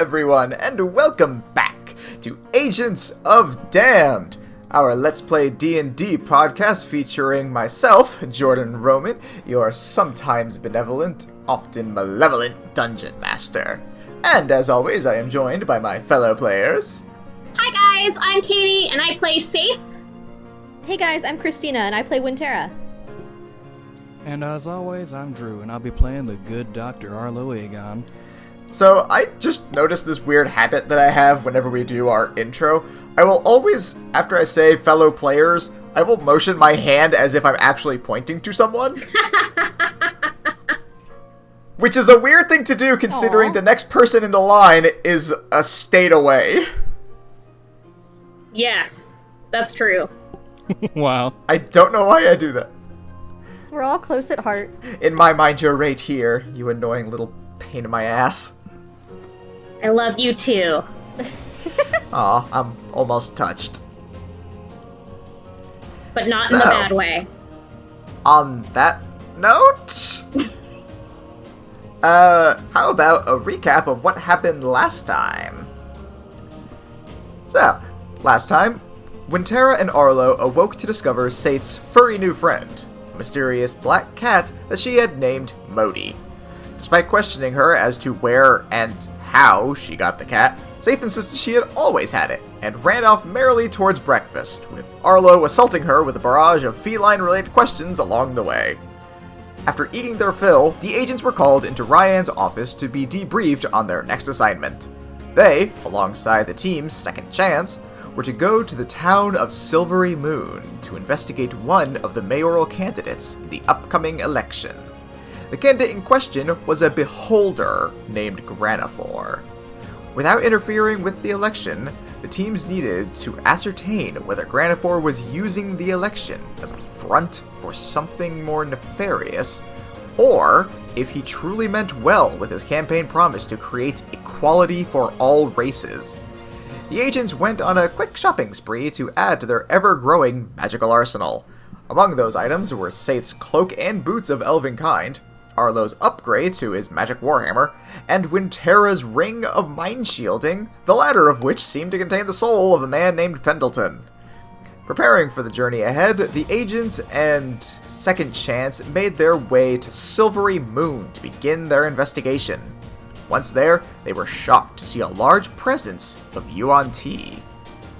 everyone, and welcome back to Agents of Damned, our Let's Play D&D podcast featuring myself, Jordan Roman, your sometimes benevolent, often malevolent Dungeon Master. And as always, I am joined by my fellow players. Hi guys, I'm Katie, and I play Safe. Hey guys, I'm Christina, and I play Wintera. And as always, I'm Drew, and I'll be playing the good Dr. Arlo Aegon. So, I just noticed this weird habit that I have whenever we do our intro. I will always, after I say fellow players, I will motion my hand as if I'm actually pointing to someone. Which is a weird thing to do considering the next person in the line is a state away. Yes, that's true. Wow. I don't know why I do that. We're all close at heart. In my mind, you're right here, you annoying little pain in my ass. I love you too. Aw, I'm almost touched. But not in the bad way. On that note, how about a recap of what happened last time? So, last time, Wintera and Arlo awoke to discover Sate's furry new friend, a mysterious black cat that she had named Modi. Despite questioning her as to where and how she got the cat, Sate insisted she had always had it, and ran off merrily towards breakfast, with Arlo assaulting her with a barrage of feline-related questions along the way. After eating their fill, the agents were called into Ryan's office to be debriefed on their next assignment. They, alongside the team's second chance, were to go to the town of Silvery Moon to investigate one of the mayoral candidates in the upcoming election. The candidate in question was a beholder named Granaphor. Without interfering with the election, the teams needed to ascertain whether Granaphor was using the election as a front for something more nefarious, or if he truly meant well with his campaign promise to create equality for all races. The agents went on a quick shopping spree to add to their ever-growing magical arsenal. Among those items were Saith's cloak and boots of elven kind, Arlo's upgrade to his magic warhammer, and Wintera's ring of mind shielding, the latter of which seemed to contain the soul of a man named Pendleton. Preparing for the journey ahead, the agents and Second Chance made their way to Silvery Moon to begin their investigation. Once there, they were shocked to see a large presence of Yuan Ti.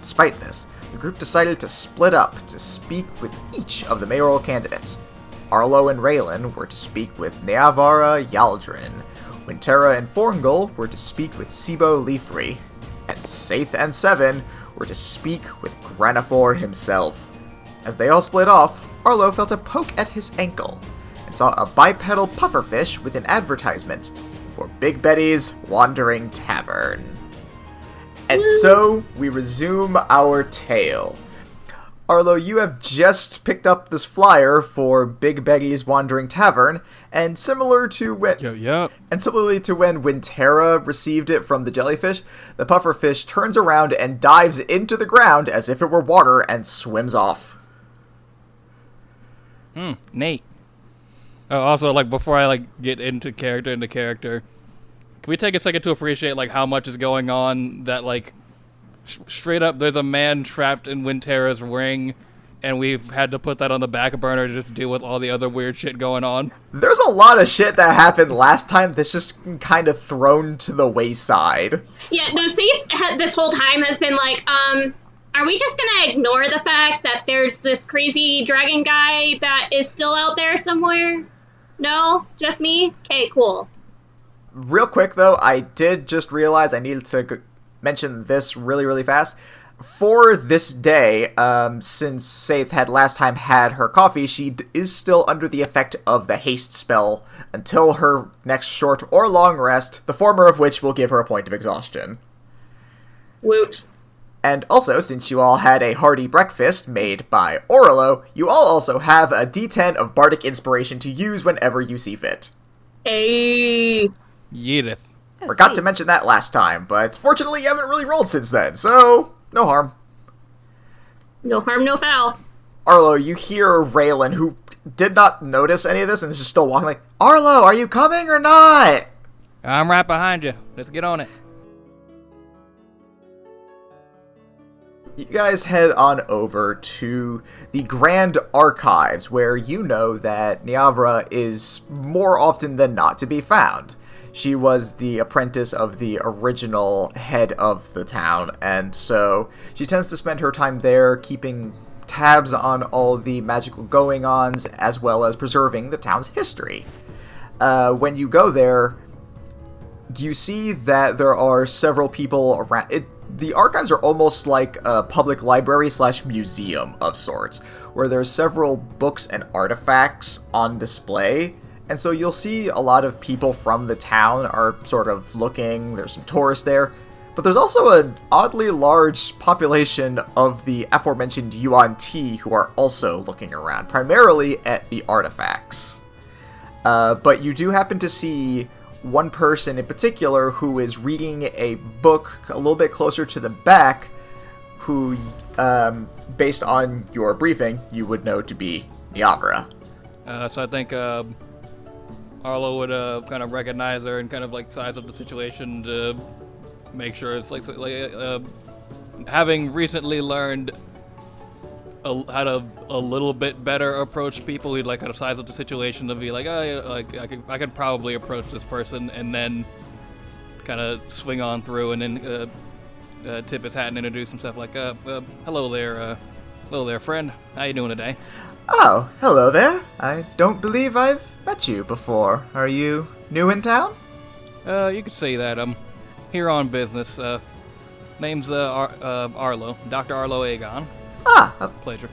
Despite this, the group decided to split up to speak with each of the mayoral candidates. Arlo and Raylan were to speak with Niavara Yaldrin, Wintera and Forngal were to speak with Seebo Leafrey, and Saith and Seven were to speak with Granaphor himself. As they all split off, Arlo felt a poke at his ankle, and saw a bipedal pufferfish with an advertisement for Big Betty's Wandering Tavern. And so, we resume our tale. Arlo, you have just picked up this flyer for Big Betty's Wandering Tavern, and similarly to when Wintera received it from the jellyfish, the pufferfish turns around and dives into the ground as if it were water and swims off. Nate. Oh, also, before I, get into character, can we take a second to appreciate, how much is going on that, straight up, there's a man trapped in Wintera's ring, and we've had to put that on the back burner to just deal with all the other weird shit going on. There's a lot of shit that happened last time that's just kind of thrown to the wayside. Yeah, no, see, this whole time has been are we just gonna ignore the fact that there's this crazy dragon guy that is still out there somewhere? No? Just me? Okay, cool. Real quick, though, I did just realize I needed to mention this really, really fast. For this day, since Saith had last time had her coffee, she is still under the effect of the haste spell until her next short or long rest, the former of which will give her a point of exhaustion. Woot. And also, since you all had a hearty breakfast made by Orlo, you all also have a D10 of bardic inspiration to use whenever you see fit. Hey. Yedith. Forgot to mention that last time, but fortunately you haven't really rolled since then, so no harm. No harm, no foul. Arlo, you hear Raylan, who did not notice any of this and is just still walking Arlo, are you coming or not? I'm right behind you. Let's get on it. you guys head on over to the Grand Archives, where you know that Niavara is more often than not to be found. She was the apprentice of the original head of the town, and so she tends to spend her time there keeping tabs on all the magical going-ons, as well as preserving the town's history. When you go there, you see that there are several people around. The archives are almost like a public library / museum of sorts, where there's several books and artifacts on display, and so you'll see a lot of people from the town are sort of looking. There's some tourists there, but there's also an oddly large population of the aforementioned Yuan Ti who are also looking around, primarily at the artifacts. But you do happen to see one person in particular who is reading a book a little bit closer to the back, who, based on your briefing, you would know to be Niavara. So I think Arlo would kind of recognize her and kind of like size up the situation to make sure it's like having recently learned how to a little bit better approach people. He'd like kind of size up the situation to be like, oh, yeah, like I could probably approach this person, and then kind of swing on through, and then tip his hat and introduce himself like, hello there, friend. How you doing today? Oh, hello there. I don't believe I've met you before. Are you new in town? You could say that. I'm here on business. Name's Arlo, Dr. Arlo Aegon. Ah, a Pleasure.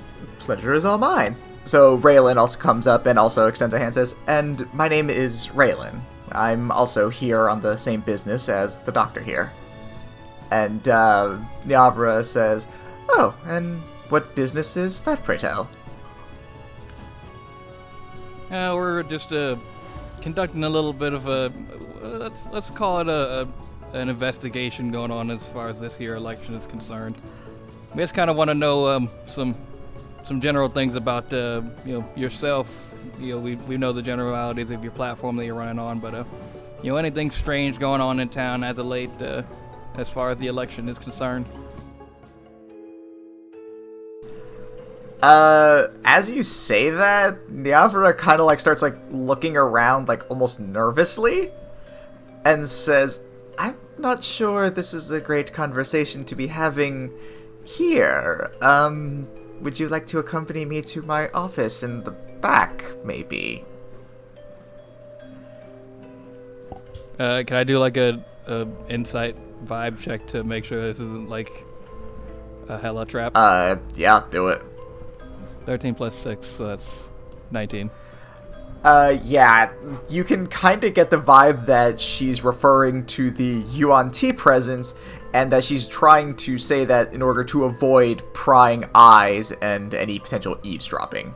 pleasure is all mine. So Raylan also comes up and also extends a hand and says, and my name is Raylan. I'm also here on the same business as the doctor here. And Niavara says, oh, and what business is that, pray tell? We're just conducting a little bit of a let's call it an investigation going on as far as this here election is concerned. We just kind of want to know some general things about yourself. We know the generalities of your platform that you're running on, but anything strange going on in town as of late as far as the election is concerned. As you say that, Niavara kind of starts looking around almost nervously and says, I'm not sure this is a great conversation to be having here. Would you like to accompany me to my office in the back, maybe? Can I do a insight vibe check to make sure this isn't a hella trap? Yeah, do it. 13 plus 6, so that's 19. Yeah, you can kind of get the vibe that she's referring to the Yuan Ti presence, and that she's trying to say that in order to avoid prying eyes and any potential eavesdropping.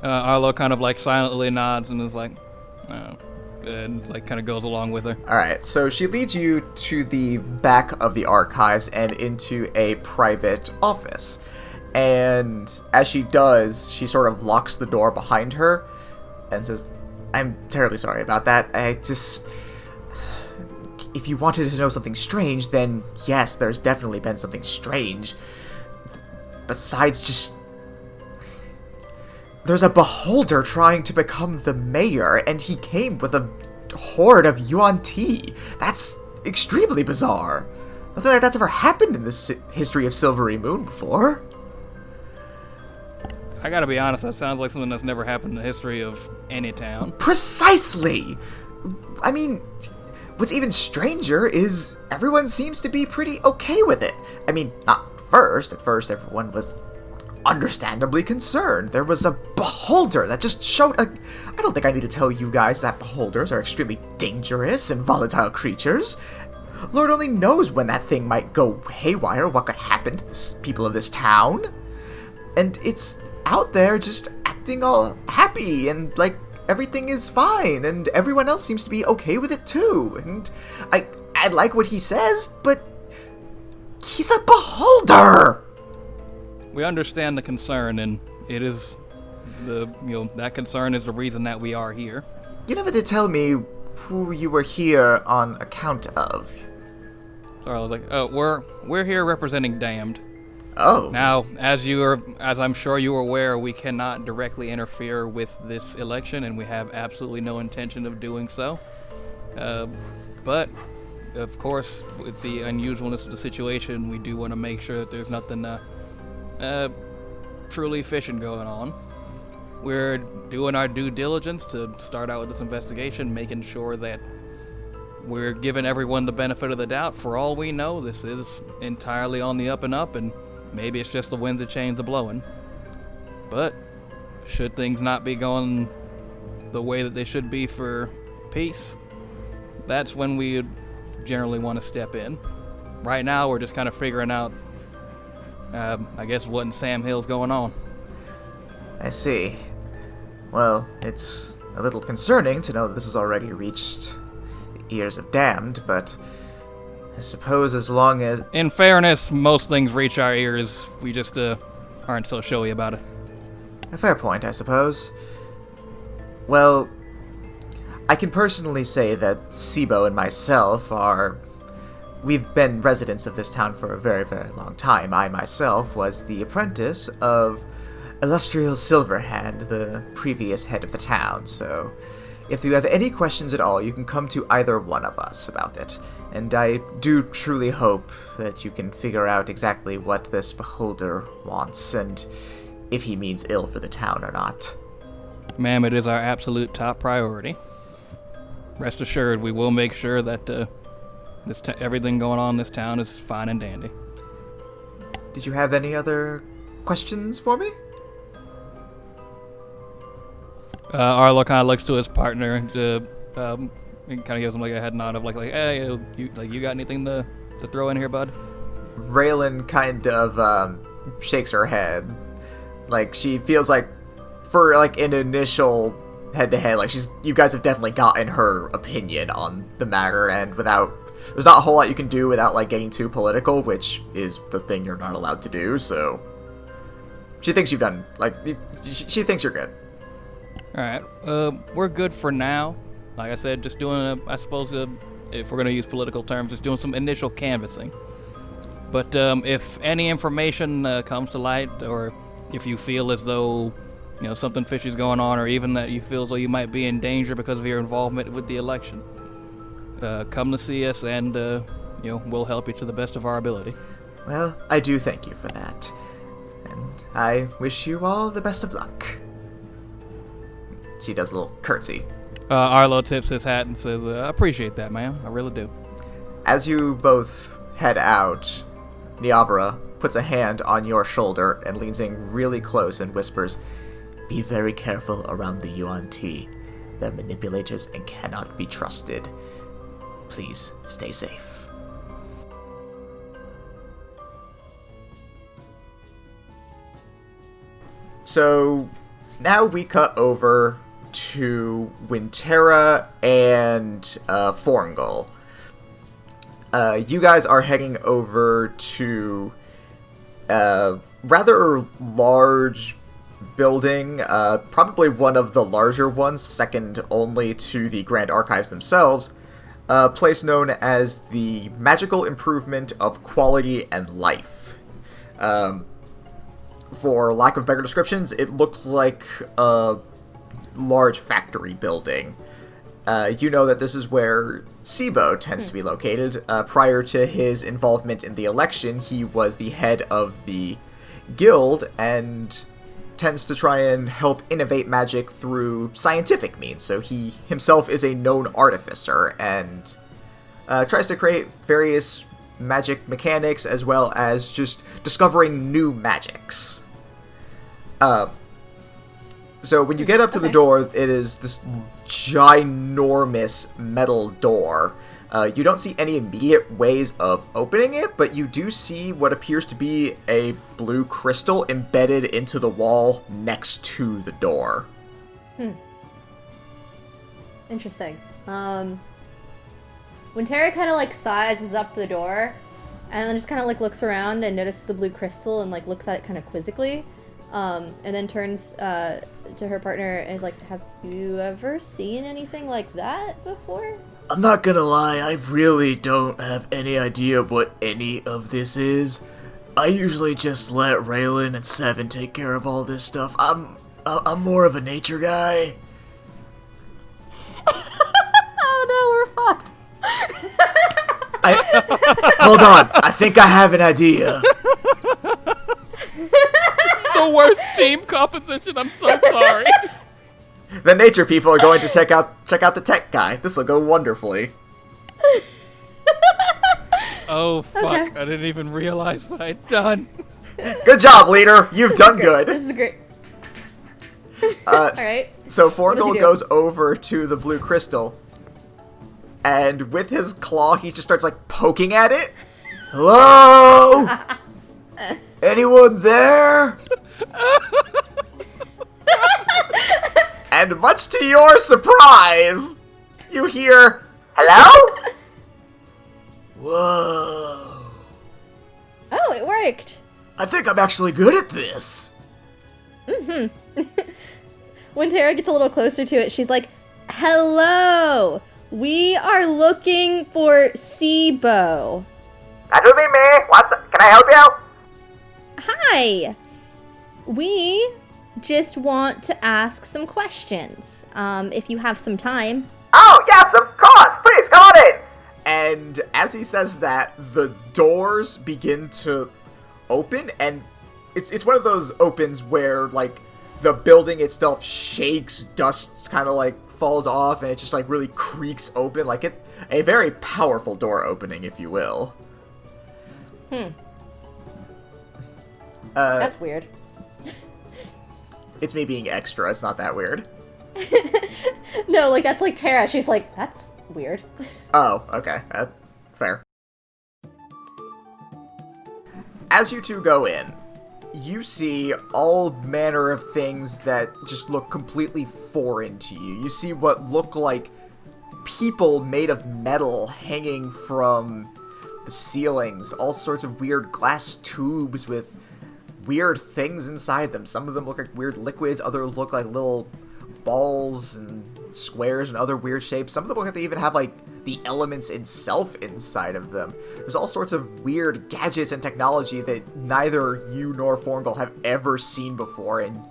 Arlo kind of silently nods and is and kind of goes along with her. Alright, so she leads you to the back of the archives and into a private office. And as she does, she sort of locks the door behind her and says, I'm terribly sorry about that. If you wanted to know something strange, then yes, there's definitely been something strange. Besides there's a beholder trying to become the mayor, and he came with a horde of Yuan Ti. That's extremely bizarre. Nothing like that's ever happened in the history of Silvery Moon before. I gotta be honest, that sounds like something that's never happened in the history of any town. Precisely! I mean, what's even stranger is everyone seems to be pretty okay with it. I mean, not first. At first, everyone was understandably concerned. There was a beholder that just showed I don't think I need to tell you guys that beholders are extremely dangerous and volatile creatures. Lord only knows when that thing might go haywire, what could happen to the people of this town. And it's out there just acting all happy and everything is fine, and everyone else seems to be okay with it too. And I like what he says, but he's a beholder! We understand the concern, and it is that concern is the reason that we are here. You never did tell me who you were here on account of. Sorry, I was we're here representing Damned. Oh. Now, as I'm sure you are aware, we cannot directly interfere with this election, and we have absolutely no intention of doing so. But, of course, with the unusualness of the situation, we do want to make sure that there's nothing truly fishy going on. We're doing our due diligence to start out with this investigation, making sure that we're giving everyone the benefit of the doubt. For all we know, this is entirely on the up and up, and maybe it's just the winds of change are blowing. But should things not be going the way that they should be for peace, that's when we generally want to step in. Right now, we're just kind of figuring out, I guess, what in Sam Hill's going on. I see. Well, it's a little concerning to know that this has already reached the ears of damned, but I suppose as long as... In fairness, most things reach our ears. We just aren't so showy about it. A fair point, I suppose. Well, I can personally say that Seebo and myself we've been residents of this town for a very, very long time. I myself was the apprentice of Illustrious Silverhand, the previous head of the town, so if you have any questions at all, you can come to either one of us about it. And I do truly hope that you can figure out exactly what this beholder wants, and if he means ill for the town or not. Ma'am, it is our absolute top priority. Rest assured, we will make sure that everything going on in this town is fine and dandy. Did you have any other questions for me? Arlo kind of looks to his partner and kind of gives him like a head nod of like hey, you got anything to throw in here, bud? Raylan kind of shakes her head. Like, she feels like for like an initial head-to-head, like you guys have definitely gotten her opinion on the matter, and there's not a whole lot you can do without like getting too political, which is the thing you're not allowed to do, so she thinks you've done, like, she thinks you're good. Alright, we're good for now. Like I said, just doing, I suppose, if we're going to use political terms, just doing some initial canvassing. But if any information comes to light, or if you feel as though, something fishy is going on, or even that you feel as though you might be in danger because of your involvement with the election, come to see us, and, we'll help you to the best of our ability. Well, I do thank you for that. And I wish you all the best of luck. She does a little curtsy. Arlo tips his hat and says, I appreciate that, ma'am. I really do. As you both head out, Niavara puts a hand on your shoulder and leans in really close and whispers, "Be very careful around the Yuan Ti. They're manipulators and cannot be trusted. Please stay safe." So now we cut over to Winterra and Forngal. You guys are heading over to a rather large building, probably one of the larger ones, second only to the Grand Archives themselves, a place known as the Magical Improvement of Quality and Life. For lack of better descriptions, it looks like a large factory building. You know that this is where Seebo tends to be located. Prior to his involvement in the election, he was the head of the guild and tends to try and help innovate magic through scientific means. So he himself is a known artificer and tries to create various magic mechanics as well as just discovering new magics. So when you get up to the door, it is this ginormous metal door. You don't see any immediate ways of opening it, but you do see what appears to be a blue crystal embedded into the wall next to the door. Interesting. When Tara kind of sizes up the door, and then just kind of looks around and notices the blue crystal and looks at it kind of quizzically, and then turns to her partner and is like, "Have you ever seen anything like that before?" I'm not gonna lie, I really don't have any idea what any of this is. I usually just let Raylan and Seven take care of all this stuff. I'm more of a nature guy. Oh no, we're fucked. Hold on, I think I have an idea. It's the worst team composition. I'm so sorry. The nature people are going to check out the tech guy. This will go wonderfully. Oh fuck! Okay. I didn't even realize what I'd done. Good job, leader. You've done good. This is great. All right. So does he Forgel do? goes over to the blue crystal, and with his claw, he just starts like poking at it. Hello? Anyone there? And much to your surprise, you hear, "Hello?" Whoa. Oh, it worked. I think I'm actually good at this. When Tara gets a little closer to it, she's like, "Hello, we are looking for Seebo." That would be me. Can I help you? Hi. We just want to ask some questions. If you have some time. Oh, yes, of course. Please, come on in. And as he says that, the doors begin to open, and it's one of those opens where, like, the building itself shakes, dust kind of, like, falls off, and it just, like, really creaks open, like a very powerful door opening, if you will. That's weird. It's me being extra, it's not that weird. No, like, that's like Tara. She's like, that's weird. Oh, okay. Fair. As you two go in, you see all manner of things that just look completely foreign to you. You see what look like people made of metal hanging from the ceilings, all sorts of weird glass tubes with weird things inside them. Some of them look like weird liquids, others look like little balls and squares and other weird shapes. Some of them look like they even have, like, the elements itself inside of them. There's all sorts of weird gadgets and technology that neither you nor Forngal have ever seen before, and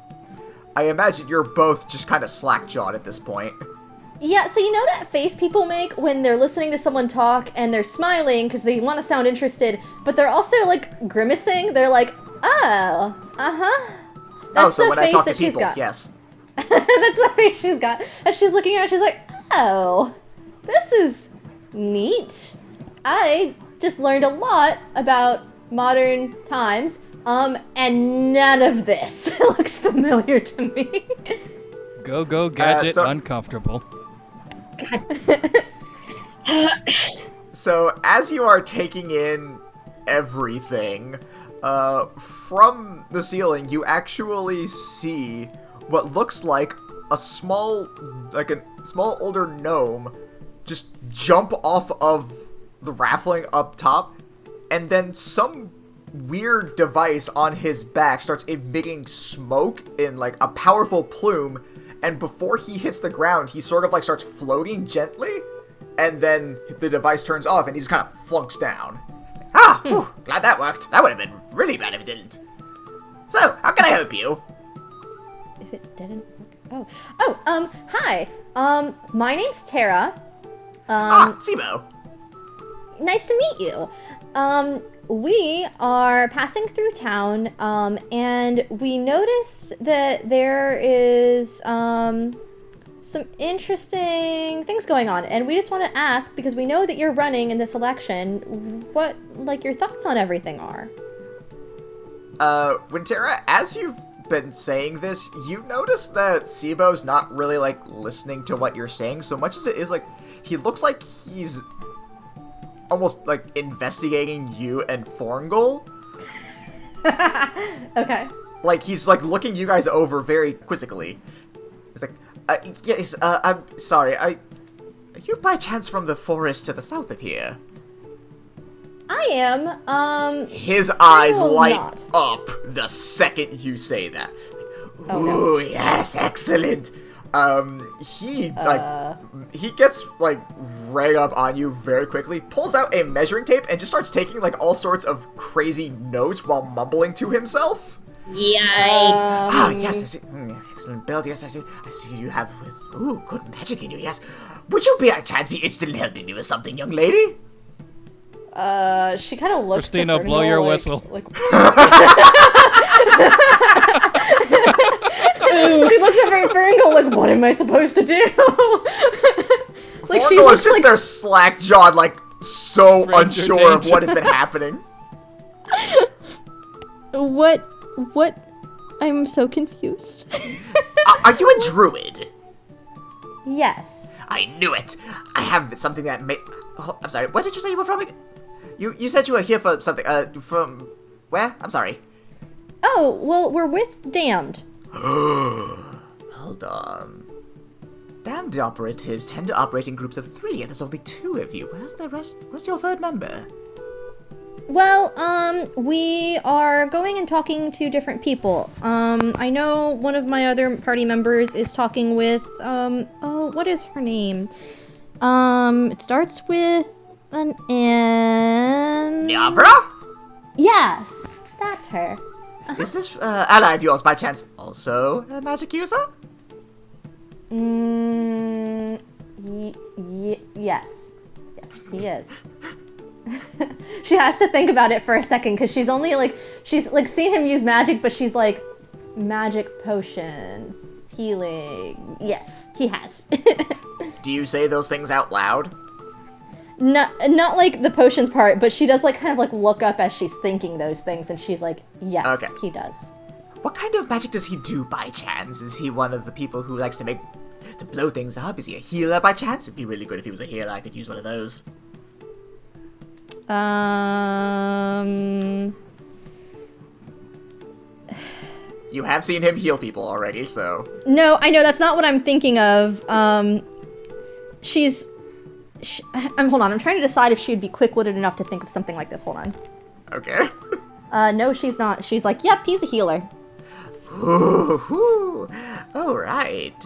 I imagine you're both just kind of slack-jawed at this point. Yeah, so you know that face people make when they're listening to someone talk and they're smiling because they want to sound interested, but they're also, like, grimacing? They're like, oh, uh-huh. That's so the when I face talk to that she's people, got. yes. That's the face she's got. As she's looking around, she's like, oh, this is neat. I just learned a lot about modern times, and none of this looks familiar to me. Go, gadget, so- uncomfortable. So, as you are taking in everything, from the ceiling, you actually see what looks like a small older gnome just jump off of the raffling up top, and then some weird device on his back starts emitting smoke in, like, a powerful plume, and before he hits the ground, he sort of, like, starts floating gently, and then the device turns off, and he just kind of flunks down. Whew, glad that worked. That would have been really bad if it didn't. So, how can I help you? If it didn't work. Hi. My name's Tara. Seebo. Nice to meet you. We are passing through town, and we noticed that there is, some interesting things going on, and we just want to ask, because we know that you're running in this election, what, like, your thoughts on everything are. Wintera, as you've been saying this, you notice that Seebo's not really, like, listening to what you're saying so much as it is, like, he looks like he's almost, like, investigating you and Forngal. Okay. Like, he's, like, looking you guys over very quizzically. It's like, yes, I'm sorry, are you by chance from the forest to the south of here? I am, His eyes will light not. up the second you say that. Oh, Ooh, no. yes, excellent. He gets, like, right up on you very quickly, pulls out a measuring tape, and just starts taking, like, all sorts of crazy notes while mumbling to himself. Yikes. Yes, I see. Excellent build, yes, I see you have, good magic in you, yes. Would you by chance be interested in helping me with something, young lady? She kind of looks Christina, to blow your whistle. She looks at Ferngul like, what am I supposed to do? Like, she is just there slack-jawed, like, so Stranger unsure danger. of what has been happening. What? I'm so confused. Are you a druid? Yes. I knew it. I have something that may... Oh, I'm sorry, where did you say you were from? You said you were here for something, from... Where? I'm sorry. Oh, well, we're with Damned. Hold on. Damned operatives tend to operate in groups of 3, and there's only 2 of you. Where's the rest? Where's your third member? Well, we are going and talking to different people. I know one of my other party members is talking with, what is her name? It starts with an N. Niavara? Yes, that's her. Is this, ally of yours by chance also a magic user? Yes. Yes, he is. She has to think about it for a second, because she's seen him use magic, but she's like, magic potions, healing. Yes, he has. Do you say those things out loud? Not like the potions part, but she does like kind of like look up as she's thinking those things, and she's like, yes, Okay. he does. What kind of magic does he do by chance? Is he one of the people who likes to blow things up? Is he a healer by chance? It'd be really good if he was a healer. I could use one of those. You have seen him heal people already, so... No, I know, that's not what I'm thinking of. Hold on, I'm trying to decide if she'd be quick-witted enough to think of something like this. Hold on. Okay. No, she's not. She's like, yep, he's a healer. Ooh, alright.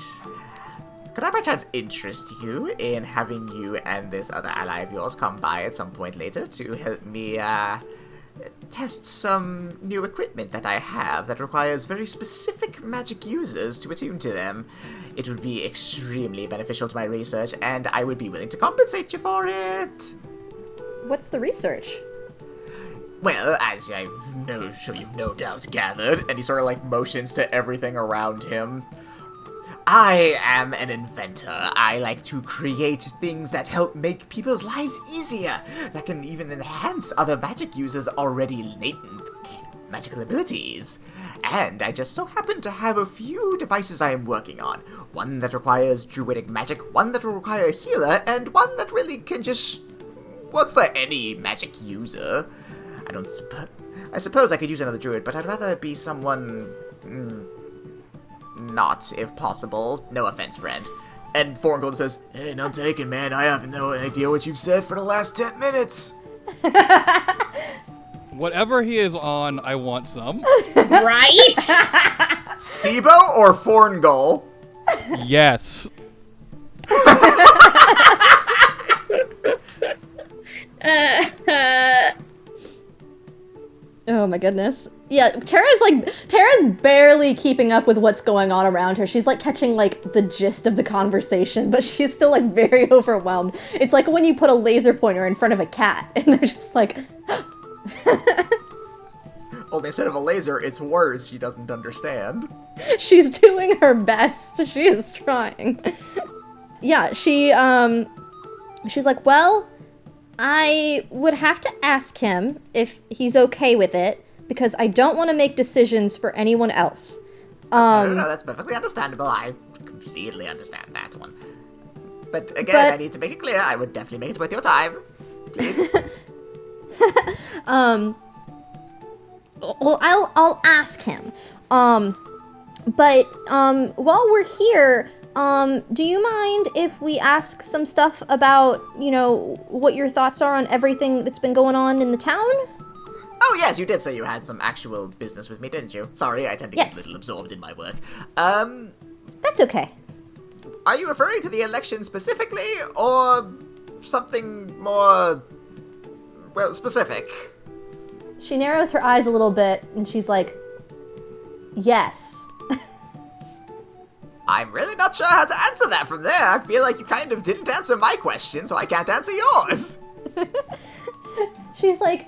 Could I by chance interest you in having you and this other ally of yours come by at some point later to help me, test some new equipment that I have that requires very specific magic users to attune to them? It would be extremely beneficial to my research, and I would be willing to compensate you for it. What's the research? Well, as sure you've no doubt gathered, and he sort of like motions to everything around him. I am an inventor. I like to create things that help make people's lives easier, that can even enhance other magic users' already latent magical abilities. And I just so happen to have a few devices I am working on. One that requires druidic magic, one that will require a healer, and one that really can just work for any magic user. I suppose I could use another druid, but I'd rather be someone... not, if possible. No offense, friend. And Forngold says, "Hey, none taken, man. I have no idea what you've said for the last 10 minutes. Whatever he is on, I want some. Right? Seebo or Forngold? Yes. Oh my goodness. Yeah, Tara's barely keeping up with what's going on around her. She's like catching like the gist of the conversation, but she's still like very overwhelmed. It's like when you put a laser pointer in front of a cat and they're just like Only instead of a laser, it's words she doesn't understand. She's doing her best. She is trying. Yeah, she's like, well, I would have to ask him if he's okay with it, because I don't want to make decisions for anyone else. No, that's perfectly understandable. I completely understand that one. But again, I need to make it clear, I would definitely make it worth your time. Please. Well, I'll ask him. But while we're here, do you mind if we ask some stuff about, what your thoughts are on everything that's been going on in the town? Oh yes, you did say you had some actual business with me, didn't you? Sorry, I tend to get a little absorbed in my work. That's okay. are you referring to the election specifically, or something more, well, specific? She narrows her eyes a little bit, and she's like, yes. I'm really not sure how to answer that from there. I feel like you kind of didn't answer my question, so I can't answer yours. She's like,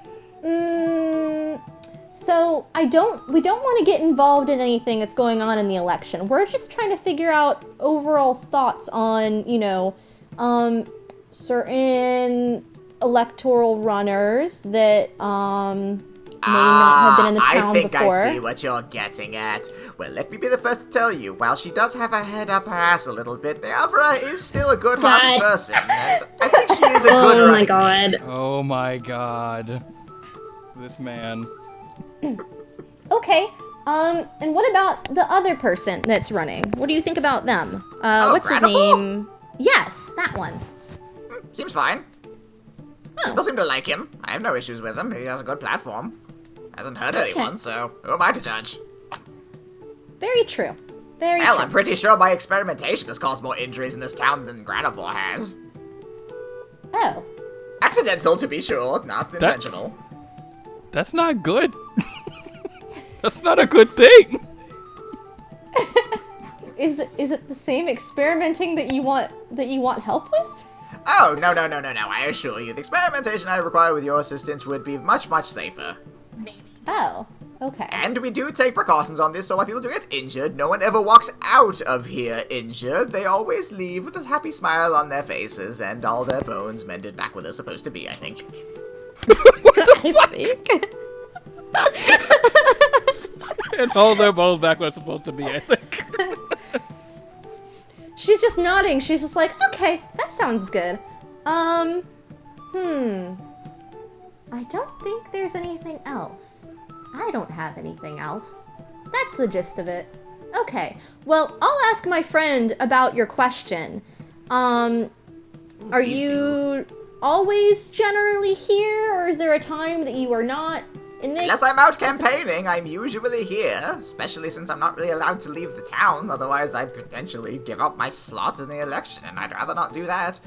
so we don't want to get involved in anything that's going on in the election. We're just trying to figure out overall thoughts on, certain electoral runners that, may not have been in the town before. I see what you're getting at. Well, let me be the first to tell you, while she does have her head up her ass a little bit, Niavara is still a good-hearted person, and I think she is a good Oh my running god. Oh my god. This man. Okay, and what about the other person that's running? What do you think about them? What's his Granaphor? name? Yes, that one. Seems fine. Oh. People seem to like him. I have no issues with him. He has a good platform. Hasn't hurt anyone, so who am I to judge? Very true. Very Hell, true. I'm pretty sure my experimentation has caused more injuries in this town than Granaphor has. Oh. Accidental, to be sure, not intentional. That's not good. That's not a good thing. Is it the same experimenting that you want help with? Oh, no, I assure you, the experimentation I require with your assistance would be much, much safer. Oh, okay. And we do take precautions on this, so when people do get injured, no one ever walks out of here injured. They always leave with a happy smile on their faces and all their bones mended back where they're supposed to be, I think. I think. And hold their bones back where it's supposed to be, I think. She's just nodding. She's just like, okay, that sounds good. I don't think there's anything else. I don't have anything else. That's the gist of it. Okay, well, I'll ask my friend about your question. Are Please you always generally here, or is there a time that you are not in this? Unless I'm out campaigning, I'm usually here, especially since I'm not really allowed to leave the town, otherwise I'd potentially give up my slot in the election, and I'd rather not do that.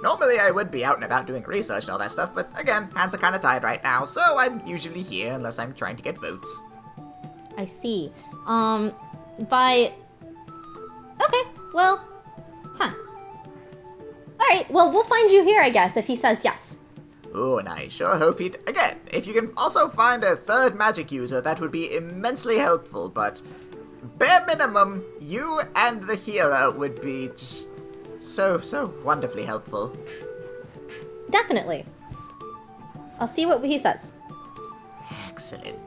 Normally I would be out and about doing research and all that stuff, but again, hands are kinda tied right now, so I'm usually here unless I'm trying to get votes. I see. Okay, well, Alright, well, we'll find you here, I guess, if he says yes. Ooh, and I sure hope he'd... Again, if you can also find a third magic user, that would be immensely helpful, but... bare minimum, you and the healer would be just... so wonderfully helpful. Definitely. I'll see what he says. Excellent.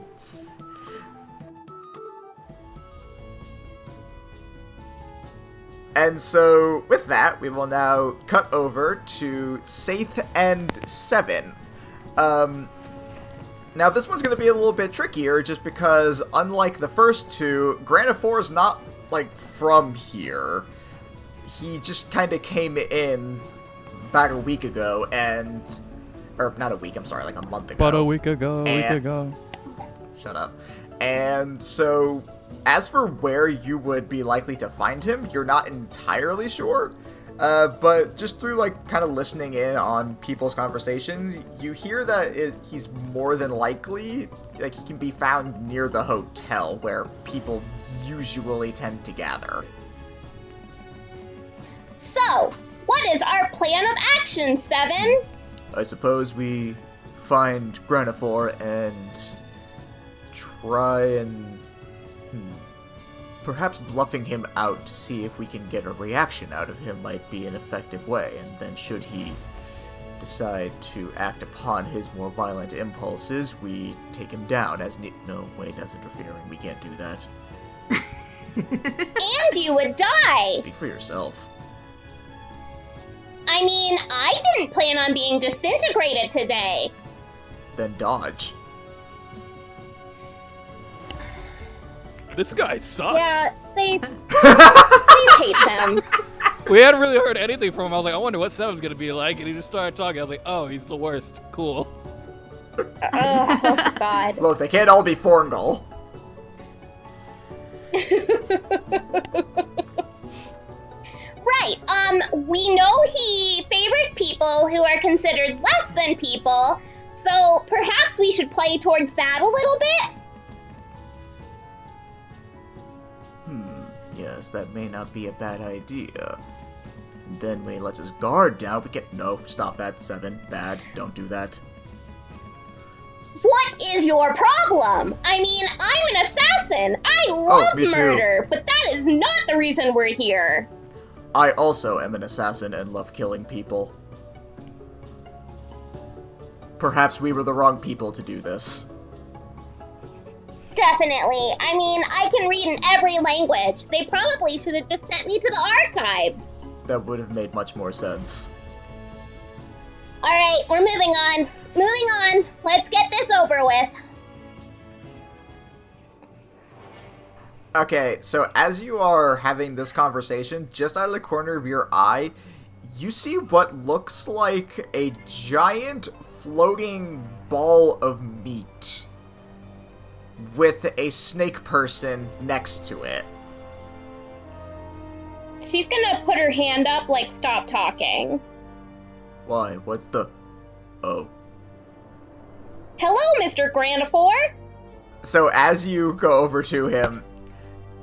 And so, with that, we will now cut over to Saith and Seven. Now this one's going to be a little bit trickier, just because, unlike the first two, Granaphor's not, like, from here. He just kind of came in about a week ago, and... or, not a week, I'm sorry, like a month ago. But a week ago. Shut up. And so, as for where you would be likely to find him, you're not entirely sure. But just through, like, kind of listening in on people's conversations, you hear that he's more than likely, like, he can be found near the hotel where people usually tend to gather. So, what is our plan of action, Seven? I suppose we find Granaphor and try and... perhaps bluffing him out to see if we can get a reaction out of him might be an effective way, and then should he decide to act upon his more violent impulses, we take him down as... No, wait, that's interfering. We can't do that. And you would die! Speak for yourself. I mean, I didn't plan on being disintegrated today. Then dodge. This guy sucks. Yeah, Saith hates him. We hadn't really heard anything from him. I was like, I wonder what Seven's gonna be like, and he just started talking. I was like, oh, he's the worst. Cool. Oh, God. Look, they can't all be Forngal. Right, we know he favors people who are considered less than people, so perhaps we should play towards that a little bit? Yes, that may not be a bad idea. Then when he lets his guard down, we can... No, stop that, 7. Bad. Don't do that. What is your problem? I mean, I'm an assassin. I love me too. murder, but that is not the reason we're here. I also am an assassin and love killing people. Perhaps we were the wrong people to do this. Definitely. I mean, I can read in every language. They probably should have just sent me to the archives. That would have made much more sense. Alright, we're moving on. Moving on. Let's get this over with. Okay, so as you are having this conversation, just out of the corner of your eye, you see what looks like a giant floating ball of meat with a snake person next to it. She's gonna put her hand up like, stop talking. Why? What's the... Oh. Hello, Mr. Granaphor. So as you go over to him,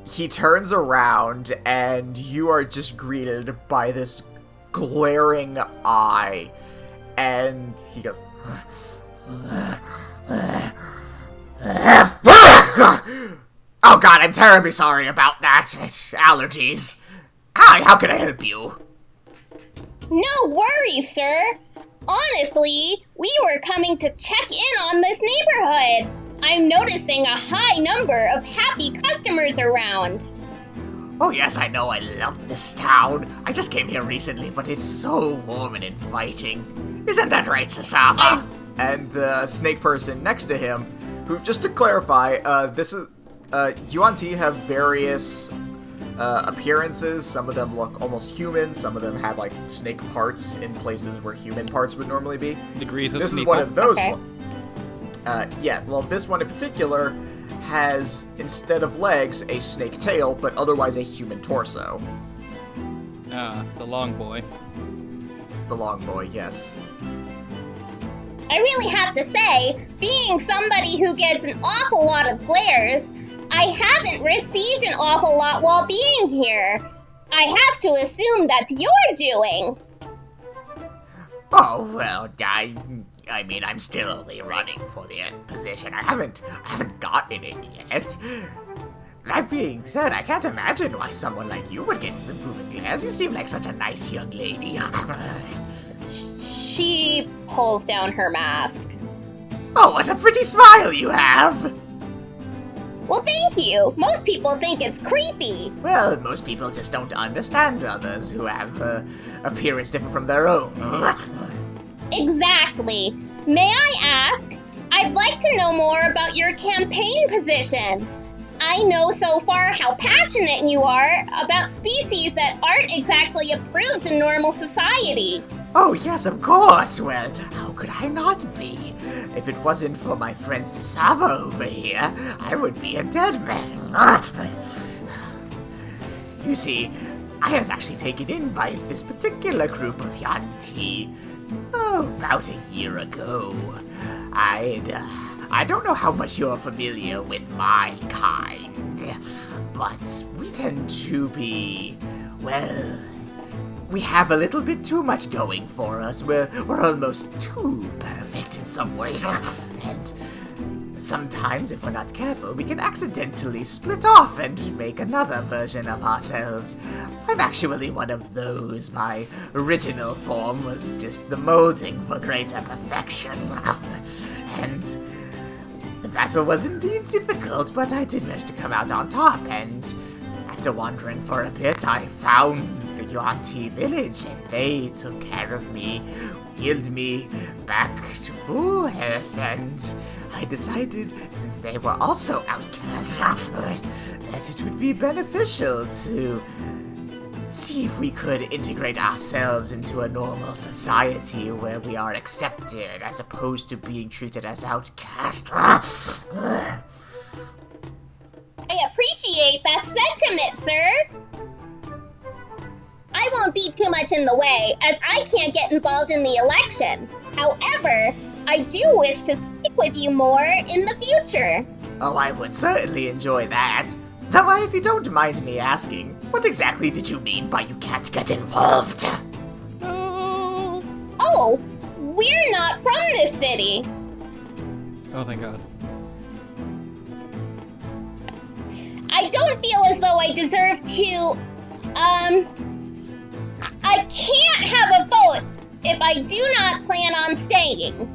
he turns around and you are just greeted by this glaring eye. And he goes... Oh god, I'm terribly sorry about that. It's allergies. Hi, how can I help you? No worries, sir. Honestly, we were coming to check in on this neighborhood. I'm noticing a high number of happy customers around. Oh yes, I know, I love this town. I just came here recently, but it's so warm and inviting. Isn't that right, Sasama? And the snake person next to him, who, just to clarify, this is, Yuan-Ti have various appearances. Some of them look almost human, some of them have like snake parts in places where human parts would normally be. Degrees of This is Sneeple. one of those Okay. ones. Yeah, well, this one in particular has, instead of legs, a snake tail, but otherwise a human torso. The long boy. The long boy, yes. I really have to say, being somebody who gets an awful lot of glares, I haven't received an awful lot while being here. I have to assume that's your doing. Oh, well, I mean, I'm still only running for the position. I haven't gotten it yet. That being said, I can't imagine why someone like you would get some moving hands. You seem like such a nice young lady. She pulls down her mask. Oh, what a pretty smile you have! Well, thank you. Most people think it's creepy. Well, most people just don't understand others who have appearance different from their own. Exactly. May I ask? I'd like to know more about your campaign position. I know so far how passionate you are about species that aren't exactly approved in normal society. Oh, yes, of course. Well, how could I not be? If it wasn't for my friend Sisava over here, I would be a dead man. You see, I was actually taken in by this particular group of Yuan-Ti about a year ago. I don't know how much you're familiar with my kind, but we tend to be, well, we have a little bit too much going for us. We're almost too perfect in some ways, and sometimes, if we're not careful, we can accidentally split off and make another version of ourselves. I'm actually one of those. My original form was just the molding for greater perfection. And the battle was indeed difficult, but I did manage to come out on top, and after wandering for a bit, I found the Yuan-Ti village, and they took care of me, healed me back to full health, and I decided, since they were also outcasts, that it would be beneficial to see if we could integrate ourselves into a normal society where we are accepted as opposed to being treated as outcasts. I appreciate that sentiment, sir. I won't be too much in the way, as I can't get involved in the election. However, I do wish to speak with you more in the future. Oh, I would certainly enjoy that. Though, if you don't mind me asking, what exactly did you mean by you can't get involved? No. Oh, we're not from this city. Oh, thank God. I don't feel as though I deserve to, I can't have a vote if I do not plan on staying.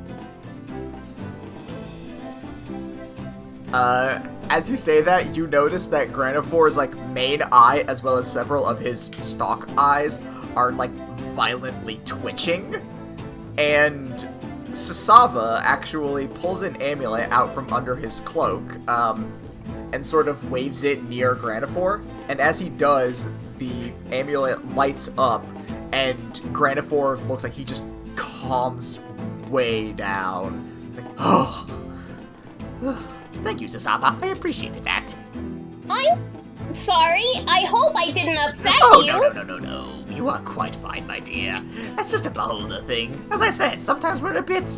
As you say that, you notice that Granaphore's, main eye, as well as several of his stalk eyes, are, violently twitching. And Sasava actually pulls an amulet out from under his cloak, and sort of waves it near Granaphor. And as he does, the amulet lights up, and Granaphor looks like he just calms way down. It's like, oh. Thank you, Sasava. I appreciated that. I'm sorry. I hope I didn't upset Oh, you. no. You are quite fine, my dear. That's just a beholder thing. As I said, sometimes we're a bit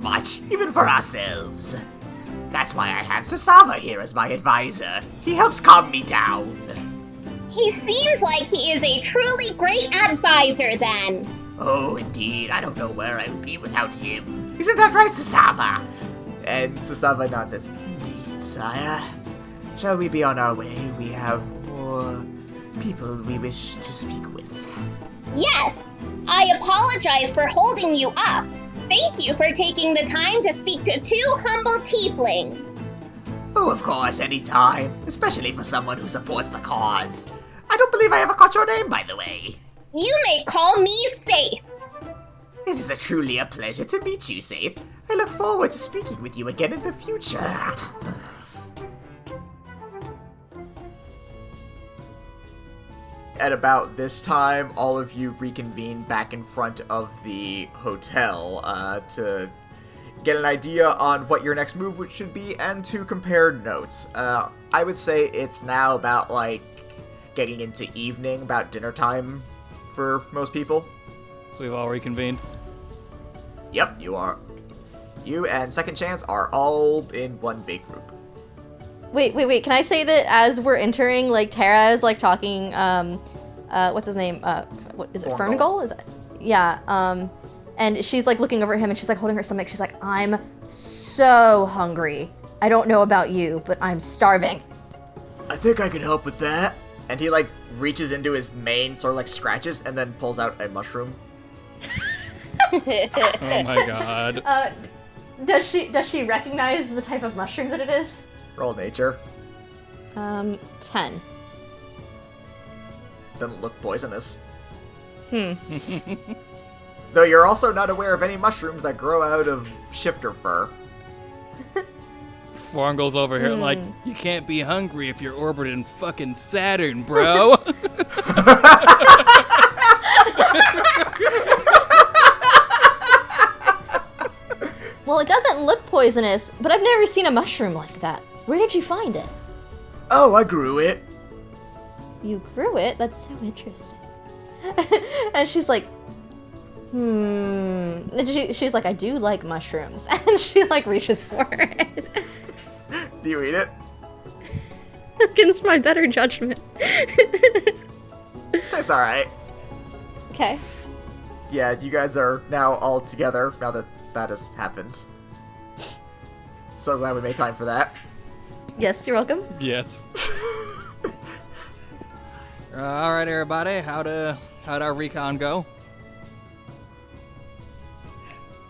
much, even for ourselves. That's why I have Sasava here as my advisor. He helps calm me down. He seems like he is a truly great advisor then. Oh, indeed. I don't know where I would be without him. Isn't that right, Sasava? And Sasava nods and says, Indeed, sire. Shall we be on our way? We have more people we wish to speak with. Yes. I apologize for holding you up. Thank you for taking the time to speak to two humble tieflings. Oh, of course, any time. Especially for someone who supports the cause. I don't believe I ever caught your name, by the way. You may call me Safe. It is truly a pleasure to meet you, Safe. I look forward to speaking with you again in the future. At about this time, all of you reconvene back in front of the hotel to get an idea on what your next move should be and to compare notes. I would say it's now about, getting into evening, about dinner time for most people. So we've all reconvened. Yep, you are. You and Second Chance are all in one big group. Wait. Can I say that as we're entering, Tara is, talking, what's his name? What is it? Ferngul? Is it? Yeah, and she's, looking over at him and she's, holding her stomach. She's like, I'm so hungry. I don't know about you, but I'm starving. I think I can help with that. And he, reaches into his mane, sort of, scratches, and then pulls out a mushroom. Oh my God. Does she recognize the type of mushroom that it is? Roll nature. 10. Doesn't look poisonous. Hmm. Though you're also not aware of any mushrooms that grow out of shifter fur. Form over here you can't be hungry if you're orbiting fucking Saturn, bro. Well, it doesn't look poisonous, but I've never seen a mushroom like that. Where did you find it? Oh, I grew it. You grew it? That's so interesting. And she's like, And she's like, I do like mushrooms. And she, reaches for it. Do you eat it? Against my better judgment. Tastes alright. Okay. Yeah, you guys are now all together, now that that has happened. So glad we made time for that. Yes, you're welcome. Yes. All right, everybody. How'd our recon go?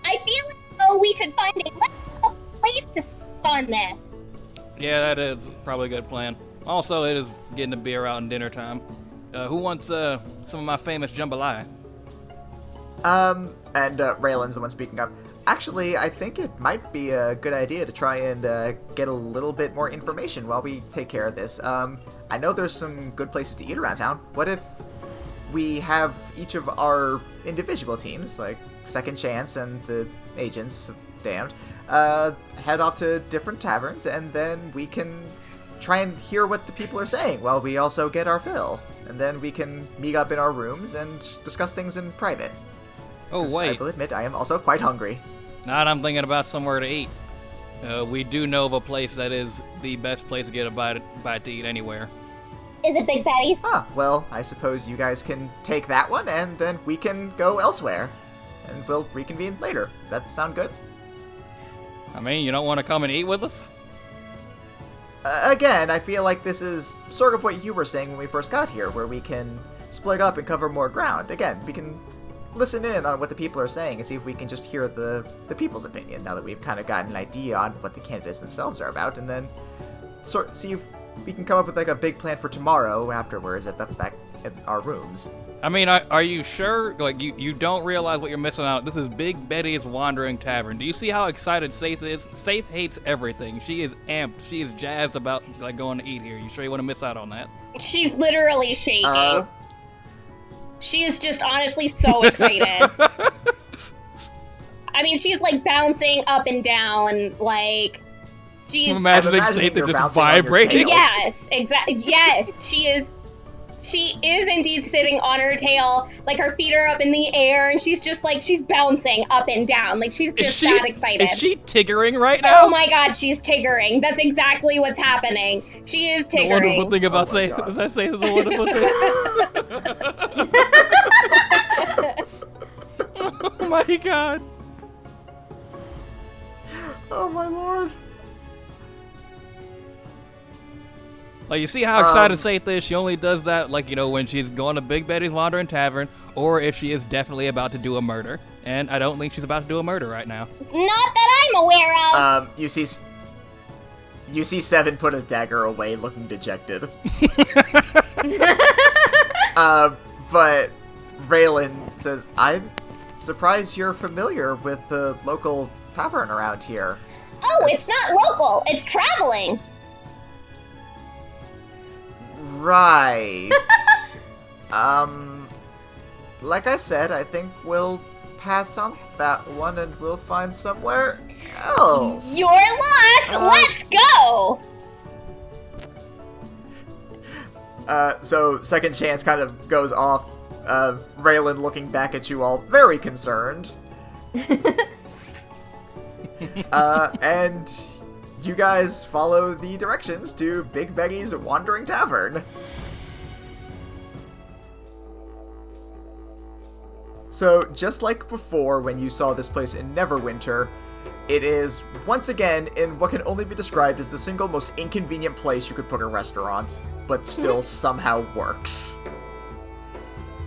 I feel as though we should find a level place to speak on this. Yeah, that is probably a good plan. Also, it is getting to be around dinner time. Who wants some of my famous jambalaya? And Raylan's the one speaking up. Actually, I think it might be a good idea to try and get a little bit more information while we take care of this. I know there's some good places to eat around town. What if we have each of our individual teams, like Second Chance and the Agents of Damned, head off to different taverns, and then we can try and hear what the people are saying while we also get our fill. And then we can meet up in our rooms and discuss things in private. Oh, 'Cause wait. I will admit, I am also quite hungry. Now I'm thinking about somewhere to eat. We do know of a place that is the best place to get a bite to eat anywhere. Is it Big Betty's? Ah, well, I suppose you guys can take that one, and then we can go elsewhere. And we'll reconvene later. Does that sound good? I mean, you don't want to come and eat with us? Again, I feel like this is sort of what you were saying when we first got here, where we can split up and cover more ground. Again, we can listen in on what the people are saying and see if we can just hear the people's opinion, now that we've kind of gotten an idea on what the candidates themselves are about, and then see if we can come up with like a big plan for tomorrow afterwards at the back in our rooms. I mean, are you sure? Like, you don't realize what you're missing out. This is Big Betty's Wandering Tavern. Do you see how excited Saith is? Saith hates everything. She is amped. She is jazzed about, like, going to eat here. You sure you want to miss out on that? She's literally shaking. She is just honestly so excited. I mean, she's like bouncing up and down, like she's. I'm imagining Saith is just vibrating. Yes, exactly. Yes, she is. She is indeed sitting on her tail, like her feet are up in the air, and she's just like she's bouncing up and down, like she's just that excited. Is she tiggering right now? Oh my god, she's tiggering. That's exactly what's happening. She is tiggering. The wonderful thing about Saith is that Saith is the wonderful thing. Oh my god. Oh my lord. Like, you see how excited Saith is? She only does that, like, you know, when she's going to Big Betty's Wandering Tavern, or if she is definitely about to do a murder. And I don't think she's about to do a murder right now. Not that I'm aware of. You see Seven put a dagger away, looking dejected. But Raylan says, "I'm surprised you're familiar with the local tavern around here." Oh, it's not local. It's traveling. Right. Like I said, I think we'll pass on that one and we'll find somewhere else. Your luck. Let's go. So Second Chance kind of goes off, Raylan looking back at you all very concerned. And you guys follow the directions to Big Betty's Wandering Tavern. So, just like before when you saw this place in Neverwinter, it is, once again, in what can only be described as the single most inconvenient place you could put a restaurant, but still somehow works.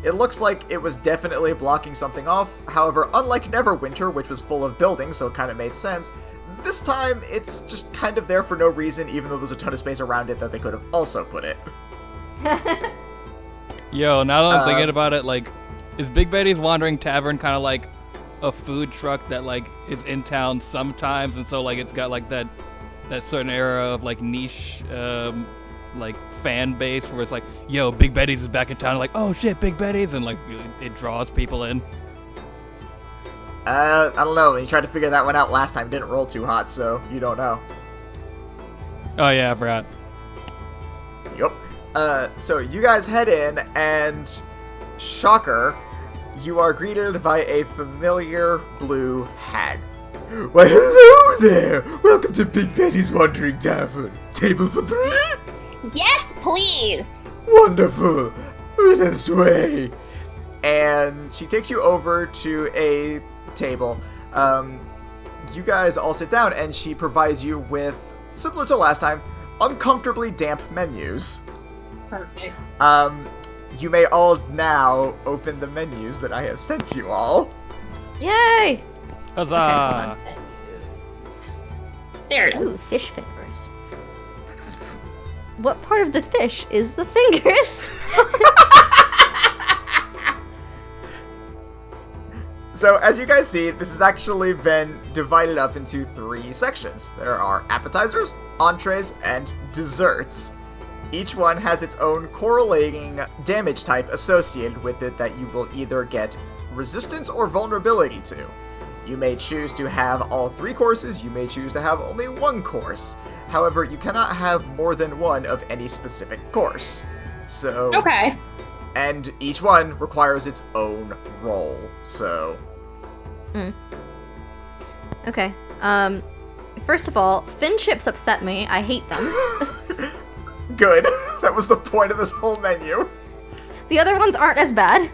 It looks like it was definitely blocking something off, however, unlike Neverwinter, which was full of buildings, so it kind of made sense, this time, it's just kind of there for no reason, even though there's a ton of space around it that they could have also put it. Yo, now that I'm thinking about it, like, is Big Betty's Wandering Tavern kind of like a food truck that, like, is in town sometimes, and so, like, it's got, like, that certain era of, like, niche, like, fan base where it's like, yo, Big Betty's is back in town, like, oh shit, Big Betty's, and, like, it draws people in. I don't know. You tried to figure that one out last time. Didn't roll too hot, so you don't know. Oh yeah, I forgot. Yup. So you guys head in, and shocker, you are greeted by a familiar blue hag. Why, hello there! Welcome to Big Betty's Wandering Tavern. Table for three? Yes, please. Wonderful. Right this way. And she takes you over to a table. You guys all sit down, and she provides you with, similar to last time, uncomfortably damp menus. Perfect. You may all now open the menus that I have sent you all. Yay! Huzzah! There it Ooh, is. fish fingers. What part of the fish is the fingers? So, as you guys see, this has actually been divided up into 3 sections. There are appetizers, entrees, and desserts. Each one has its own correlating damage type associated with it that you will either get resistance or vulnerability to. You may choose to have all 3 courses, you may choose to have only 1 course. However, you cannot have more than one of any specific course. So... Okay. And each one requires its own roll, so... Okay. First of all, fin chips upset me. I hate them. Good. That was the point of this whole menu. The other ones aren't as bad.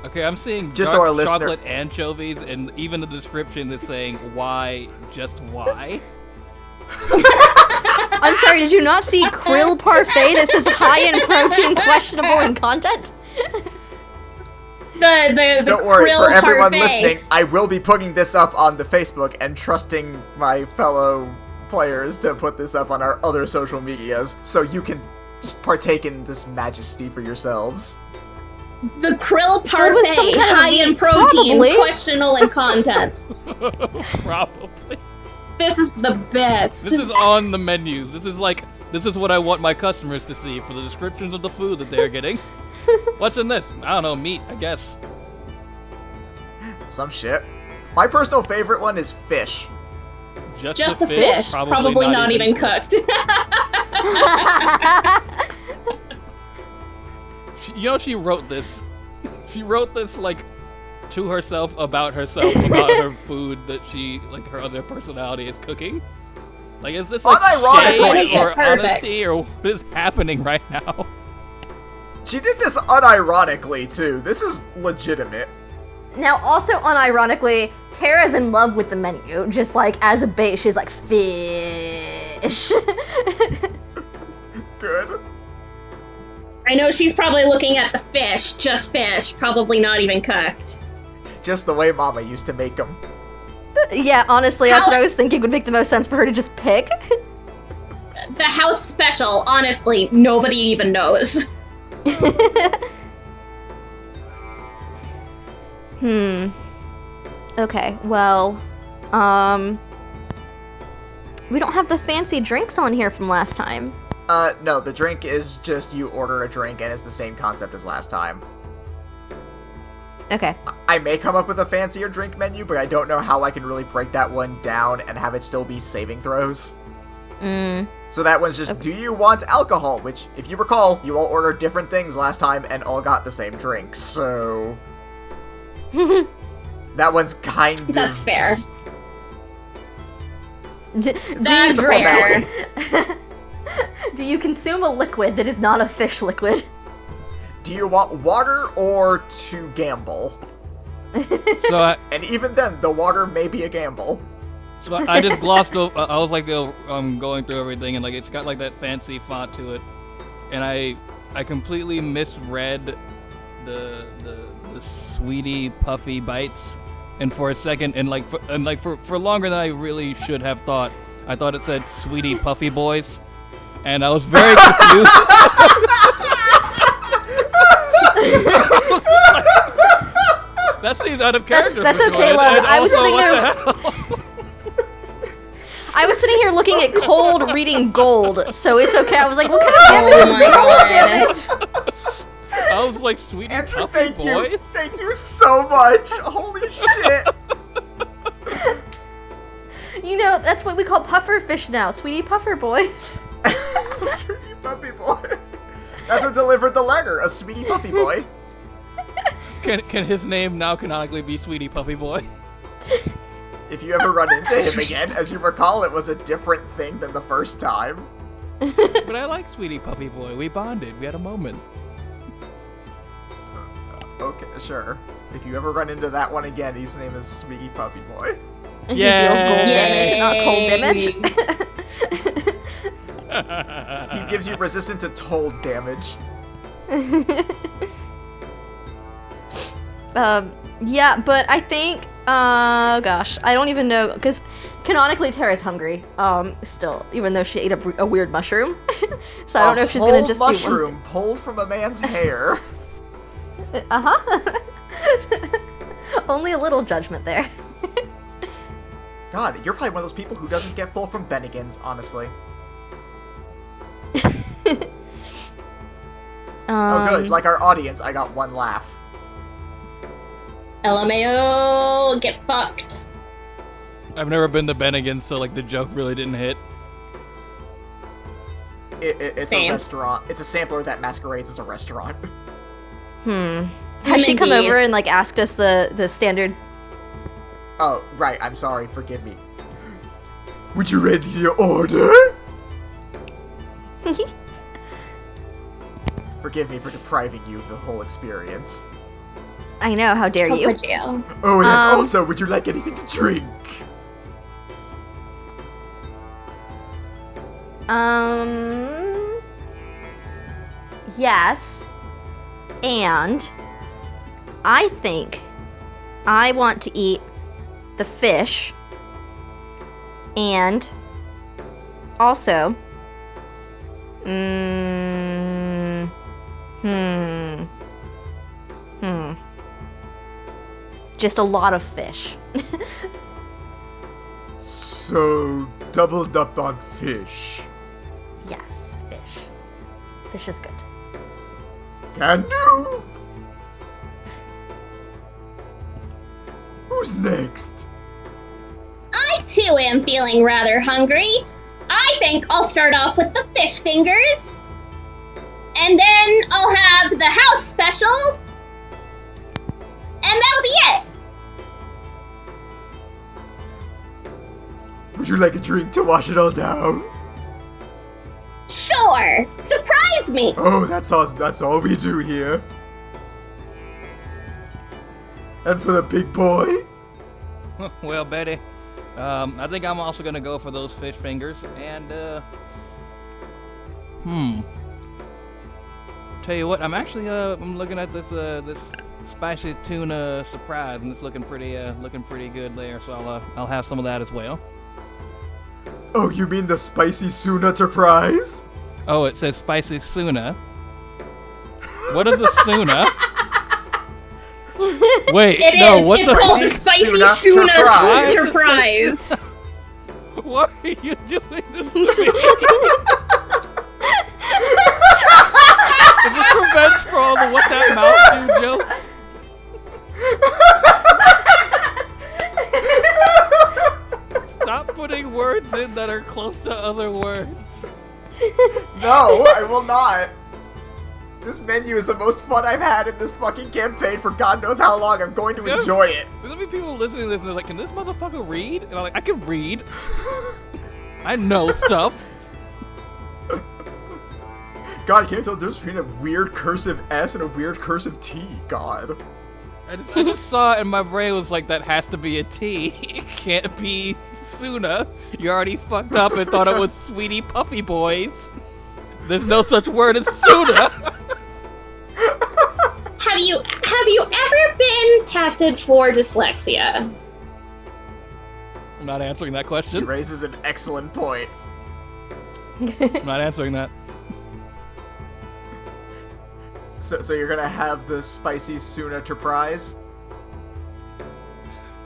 Okay, I'm seeing Just so our dark listener- chocolate anchovies, and even the description is saying why, just why. I'm sorry, did you not see krill parfait that says high in protein, questionable in content? The Don't worry, krill for everyone parfait. listening, I will be putting this up on the Facebook and trusting my fellow players to put this up on our other social medias, so you can just partake in this majesty for yourselves. The krill was some parfait, kind of high in meat, protein, probably. questionable in content. Probably. This is the best. This is on the menus. This is what I want my customers to see for the descriptions of the food that they're getting. What's in this? I don't know, meat, I guess. Some shit. My personal favorite one is fish. Just a fish, probably not even cooked. She wrote this. She wrote this, like, to herself, about her food that she, like, her other personality is cooking. Like, is this, like, Unironically. shade or Perfect. honesty, or what is happening right now? She did this unironically, too. This is legitimate. Now, also unironically, Tara's in love with the menu. Just like as a base, she's like fish. Good. I know she's probably looking at the fish, just fish, probably not even cooked. Just the way Mama used to make them. Yeah, honestly, that's what I was thinking would make the most sense for her to just pick. The house special, honestly, nobody even knows. Okay, well, we don't have the fancy drinks on here from last time. No, the drink is just you order a drink and it's the same concept as last time. Okay. I may come up with a fancier drink menu, but I don't know how I can really break that one down and have it still be saving throws. So that one's just, do you want alcohol? Which, if you recall, you all ordered different things last time and all got the same drink, so... That one's kind of... That's fair. Do That's you drink? fair. Do you consume a liquid that is not a fish liquid? Do you want water or to gamble? So And even then, the water may be a gamble. I just glossed over. I was like, going through everything, and like it's got like that fancy font to it, and I completely misread the sweetie puffy bites, and for a second, for longer than I really should have thought, I thought it said sweetie puffy boys, and I was very confused. That seems out of character. That's for okay, Joy. love. And I was also, sitting what there- the hell? I was sitting here looking at cold, reading gold, so it's okay. I was like, what kind of damage is my gold God. damage? I was like, sweetie Andrew, puffy thank you. boys. Thank you so much. Holy shit. You know, that's what we call puffer fish now. Sweetie puffer boys. Sweetie puffy boy. That's what delivered the letter, a sweetie puffy boy. Can his name now canonically be Sweetie Puffy Boy? If you ever run into him again, as you recall, it was a different thing than the first time. But I like Sweetie Puffy Boy. We bonded. We had a moment. Okay, sure. If you ever run into that one again, his name is Sweetie Puffy Boy. He deals gold damage and not cold damage. He gives you resistance to told damage. Yeah, but I think, gosh, I don't even know, because canonically Tara's hungry, still, even though she ate a weird mushroom. So I don't know if she's gonna just do mushroom pulled from a man's hair. Uh-huh. Only a little judgment there. God, you're probably one of those people who doesn't get full from Bennigan's, honestly. Oh good, like our audience, I got one laugh. LMAO, get fucked. I've never been to Bennigan, so like the joke really didn't hit. It's Same. a restaurant. It's a sampler that masquerades as a restaurant. Has she come Mindy. over and like asked us the standard? Oh, right. I'm sorry. Forgive me. Would you ready to order? Forgive me for depriving you of the whole experience. I know. How dare you? Jail. Oh, yes. Also, would you like anything to drink? Yes. And I think I want to eat the fish. And also, just a lot of fish. So, doubled up on fish. Yes, fish. Fish is good. Can do. Who's next? I too am feeling rather hungry. I think I'll start off with the fish fingers. And then I'll have the house special. And that'll be it. Would you like a drink to wash it all down? Sure. Surprise me. Oh, that's all we do here. And for the big boy? Well, Betty, I think I'm also gonna go for those fish fingers, and tell you what, I'm actually I'm looking at this spicy tuna surprise, and it's looking pretty good there. So I'll have some of that as well. Oh, you mean the spicy Suna surprise? Oh, it says spicy tuna. What is a tuna? Wait, It no, is. what's It's a called the spicy Tuna tuna surprise. surprise. Why are you doing this to me? Is this revenge for all the what that mouth do jokes? Stop putting words in that are close to other words. No, I will not. This menu is the most fun I've had in this fucking campaign for God knows how long. I'm going to enjoy it. There's gonna be people listening to this and they're like, can this motherfucker read? And I'm like, I can read. I know stuff. God, can you tell the difference between a weird cursive S and a weird cursive T? God. I just saw it and my brain was like, that has to be a T. It can't be Suna. You already fucked up and thought it was Sweetie Puffy Boys. There's no such word as Suna. Have you ever been tested for dyslexia? I'm not answering that He question. raises an excellent point. I'm not answering that. So you're gonna have the spicy Suna surprise?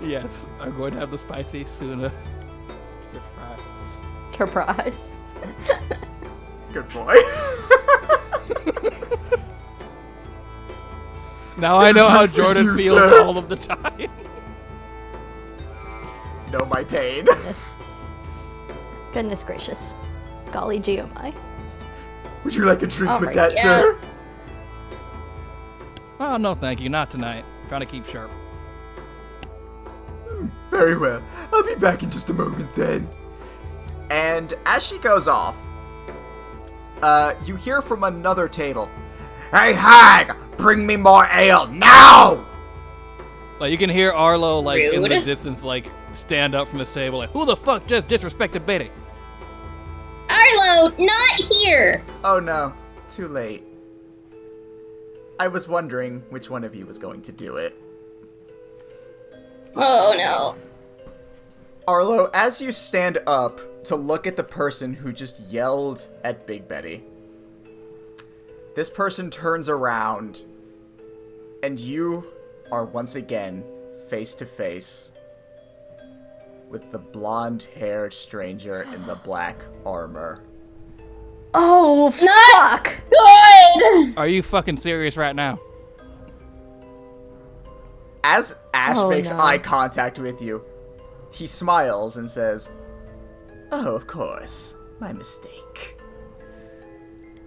Yes, I'm going to have the spicy Suna. Surprise. Good boy. Now I know how Good for Jordan you, feels sir. all of the time. Know my pain. Goodness gracious. Golly gee, oh my. Would you like a drink with Alright, that, yeah. sir? Oh, no thank you, not tonight. Trying to keep sharp. Very well. I'll be back in just a moment then. And as she goes off, you hear from another table. Hey, Hag! Bring me more ale, now! Like, you can hear Arlo, like, in the Rude. distance, like, stand up from his table, like, who the fuck just disrespected Betty? Arlo, not here. Oh no, too late. I was wondering which one of you was going to do it. Oh no. Arlo, as you stand up to look at the person who just yelled at Big Betty, this person turns around, and you are once again face to face with the blonde-haired stranger in the black armor. Oh, Not- fuck! Good. Are you fucking serious right now? As Ash Oh, makes no. eye contact with you, he smiles and says, "Oh, of course. My mistake.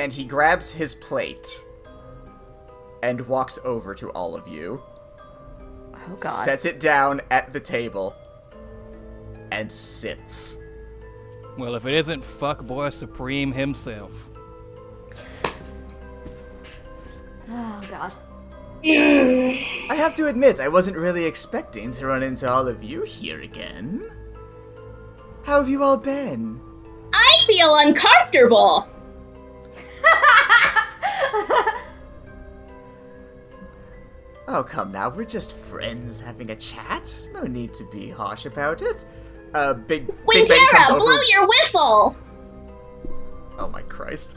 And he grabs his plate and walks over to all of you. Oh god. Sets it down at the table and sits. Well, if it isn't Fuckboy Supreme himself. Oh god. I have to admit, I wasn't really expecting to run into all of you here again. How have you all been? I feel uncomfortable. Oh, come now, we're just friends having a chat. No need to be harsh about it. Big Betty Wintera, comes over. blow your whistle. Oh my Christ.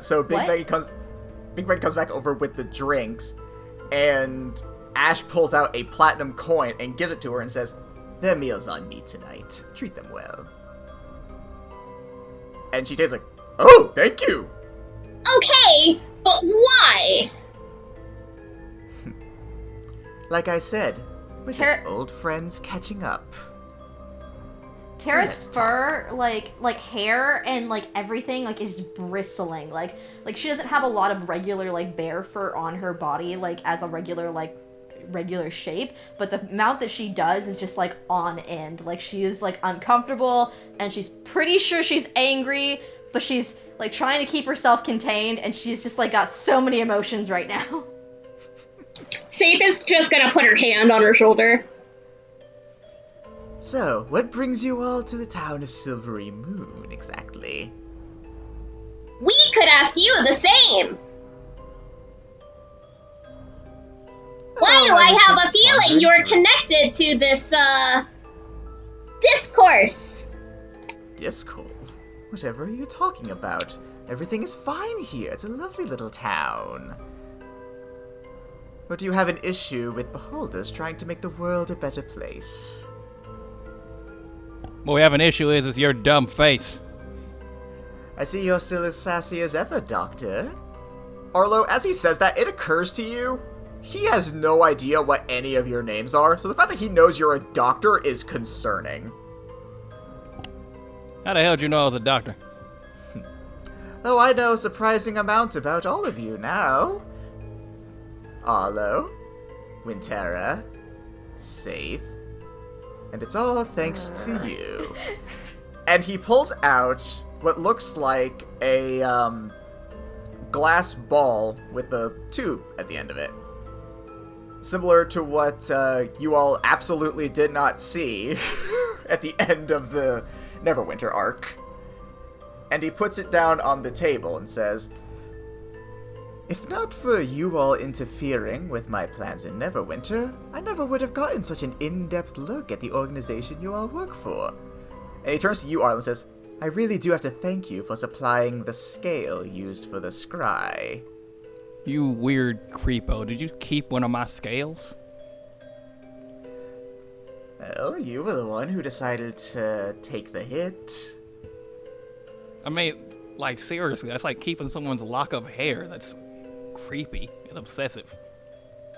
So Big What? Betty comes back over with the drinks, and Ash pulls out a platinum coin and gives it to her and says, "Their meal's on me tonight. Treat them well." And she takes like, "Oh, thank you." Okay, but why? Like I said, we're just Ter- old friends catching up. Tara's let's fur, like hair and like everything, like is bristling. Like she doesn't have a lot of regular like bear fur on her body, like as a regular shape. But the amount that she does is just like on end. Like she is like uncomfortable, and she's pretty sure she's angry, but she's like trying to keep herself contained, and she's just like got so many emotions right now. Saith is just gonna put her hand on her shoulder. So, what brings you all to the town of Silvery Moon, exactly? We could ask you the same. Why do I was have a just feeling wondering you're for- connected to this, discourse? Discord? Whatever are you talking about? Everything is fine here. It's a lovely little town. Or do you have an issue with beholders trying to make the world a better place? What we have an issue is your dumb face. I see you're still as sassy as ever, Doctor. Arlo, as he says that, it occurs to you, he has no idea what any of your names are, so the fact that he knows you're a doctor is concerning. How the hell did you know I was a doctor? Oh, I know a surprising amount about all of you now. Arlo, Wintera, Saith, and it's all thanks to you. And he pulls out what looks like a glass ball with a tube at the end of it. Similar to what you all absolutely did not see at the end of the Neverwinter arc. And he puts it down on the table and says, "If not for you all interfering with my plans in Neverwinter, I never would have gotten such an in-depth look at the organization you all work for." And he turns to you, Arlo, and says, "I really do have to thank you for supplying the scale used for the scry." You weird creepo. Did you keep one of my scales? Well, you were the one who decided to take the hit. I mean, like, seriously, that's like keeping someone's lock of hair. That's creepy and obsessive.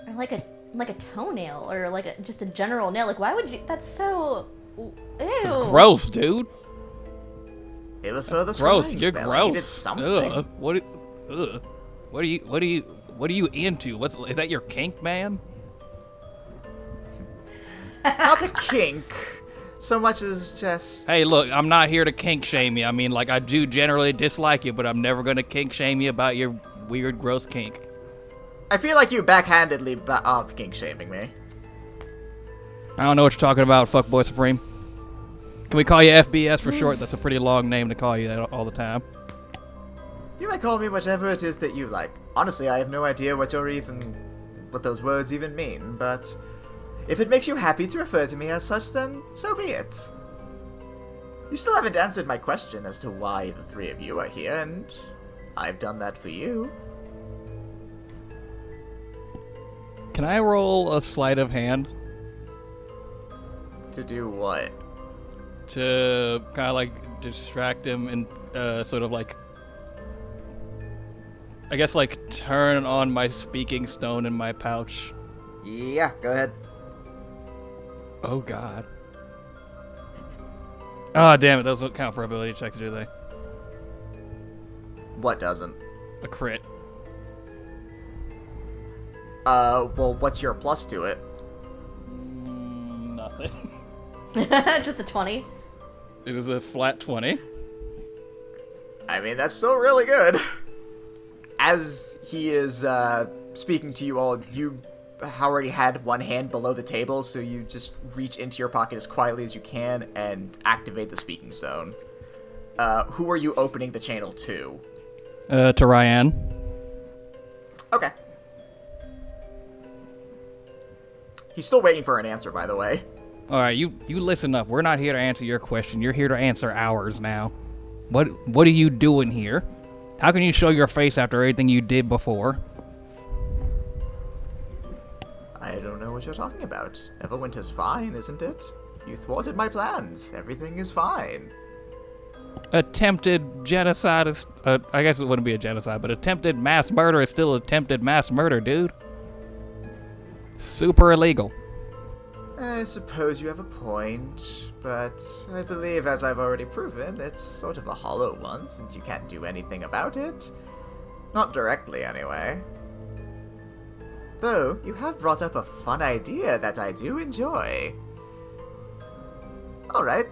Or like a toenail, or like just a general nail. Like, why would you? That's so. Ew. It's gross, dude. It was for the Gross. scrying You're spell. I needed gross. something. Ugh. What are you into? Is that your kink, man? Not a kink, so much as just... Hey, look, I'm not here to kink shame you. I mean, like, I do generally dislike you, but I'm never gonna kink shame you about your weird, gross kink. I feel like you backhandedly kink shaming me. I don't know what you're talking about, Fuckboy Supreme. Can we call you FBS for short? That's a pretty long name to call you that all the time. You may call me whatever it is that you like. Honestly, I have no idea what those words even mean, but if it makes you happy to refer to me as such, then so be it. You still haven't answered my question as to why the three of you are here, and I've done that for you. Can I roll a sleight of hand To do what? to kind of like distract him and sort of like, I guess, like turn on my speaking stone in my pouch? Yeah, go ahead. Oh god. Oh damn it! Those don't count for ability checks, do they? What doesn't? A crit. Well, what's your plus to it? Nothing. Just a 20. It was a flat 20. I mean, that's still really good. As he is speaking to you all, you already had one hand below the table, so you just reach into your pocket as quietly as you can and activate the speaking stone. Who are you opening the channel to? To Ryan. Okay. He's still waiting for an answer, by the way. Alright, you listen up. We're not here to answer your question. You're here to answer ours now. What are you doing here? How can you show your face after everything you did before? I don't know what you're talking about. Neverwinter's fine, isn't it? You thwarted my plans. Everything is fine. Attempted genocide is... I guess it wouldn't be a genocide, but attempted mass murder is still attempted mass murder, dude. Super illegal. I suppose you have a point, but I believe, as I've already proven, it's sort of a hollow one, since you can't do anything about it. Not directly, anyway. Though, you have brought up a fun idea that I do enjoy. Alright,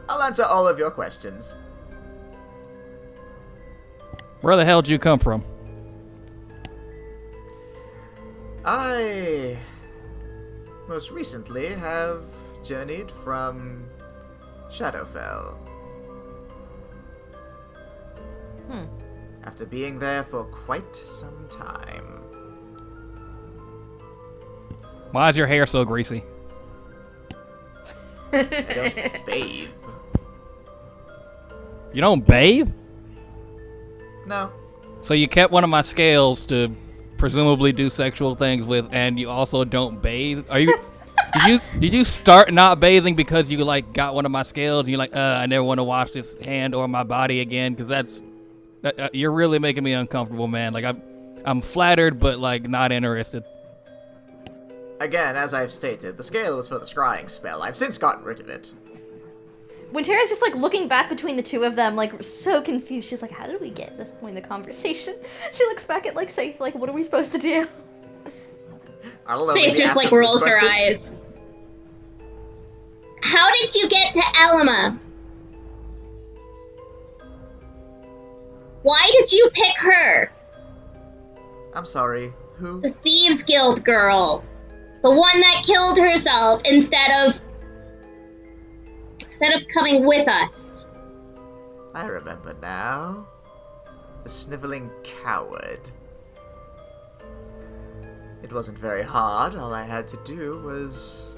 I'll answer all of your questions. Where the hell did you come from? I most recently have journeyed from Shadowfell. After being there for quite some time. Why is your hair so greasy? I don't bathe. You don't bathe? No. So you kept one of my scales to presumably do sexual things with, and you also don't bathe? Are you... Did you start not bathing because you like got one of my scales and you're like, I never want to wash this hand or my body again? Because that's... you're really making me uncomfortable, man. Like, I'm flattered, but like not interested. Again, as I've stated, the scale was for the scrying spell. I've since gotten rid of it. When Tara's just like looking back between the two of them, like so confused, she's like, how did we get at this point in the conversation? She looks back at like Saith, like, what are we supposed to do? I don't know. Saith just like rolls her eyes. How did you get to Alma? Why did you pick her? I'm sorry, who? The Thieves Guild girl. The one that killed herself instead of coming with us. I remember now. The sniveling coward. It wasn't very hard. All I had to do was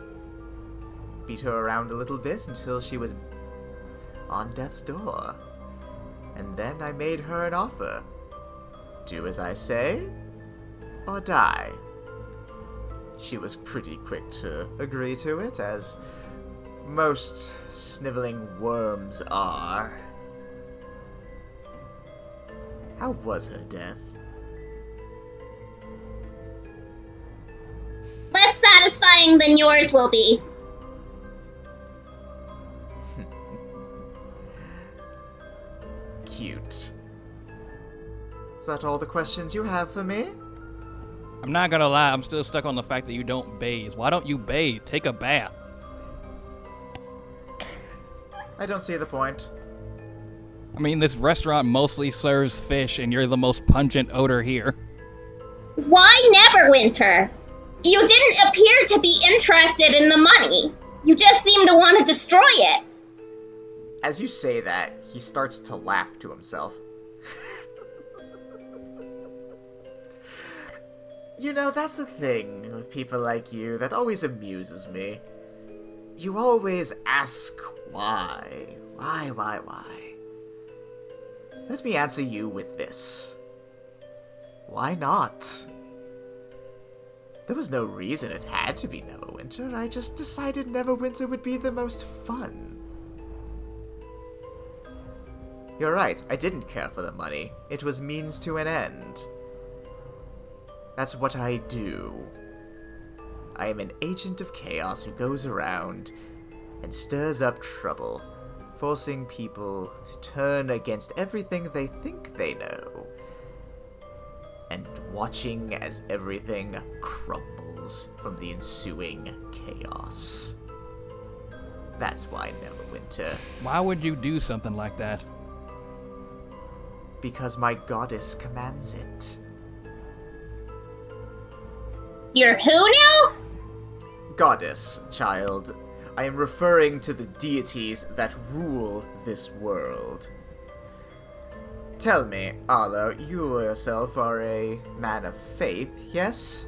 beat her around a little bit until she was on death's door. And then I made her an offer. Do as I say, or die. She was pretty quick to agree to it, as most sniveling worms are. How was her death? Less satisfying than yours will be. Cute. Is that all the questions you have for me? I'm not gonna lie, I'm still stuck on the fact that you don't bathe. Why don't you bathe? Take a bath. I don't see the point. I mean, this restaurant mostly serves fish, and you're the most pungent odor here. Why Neverwinter? You didn't appear to be interested in the money. You just seem to want to destroy it. As you say that, he starts to laugh to himself. You know, that's the thing with people like you that always amuses me. You always ask why. Why? Let me answer you with this. Why not? There was no reason it had to be Neverwinter. I just decided Neverwinter would be the most fun. You're right, I didn't care for the money. It was means to an end. That's what I do. I am an agent of chaos who goes around and stirs up trouble forcing people to turn against everything they think they know, and watching as everything crumbles from the ensuing chaos. That's why Neverwinter. Why would you do something like that? Because my goddess commands it. You're who now? Goddess, child. I am referring to the deities that rule this world. Tell me, Arlo, you yourself are a man of faith, yes?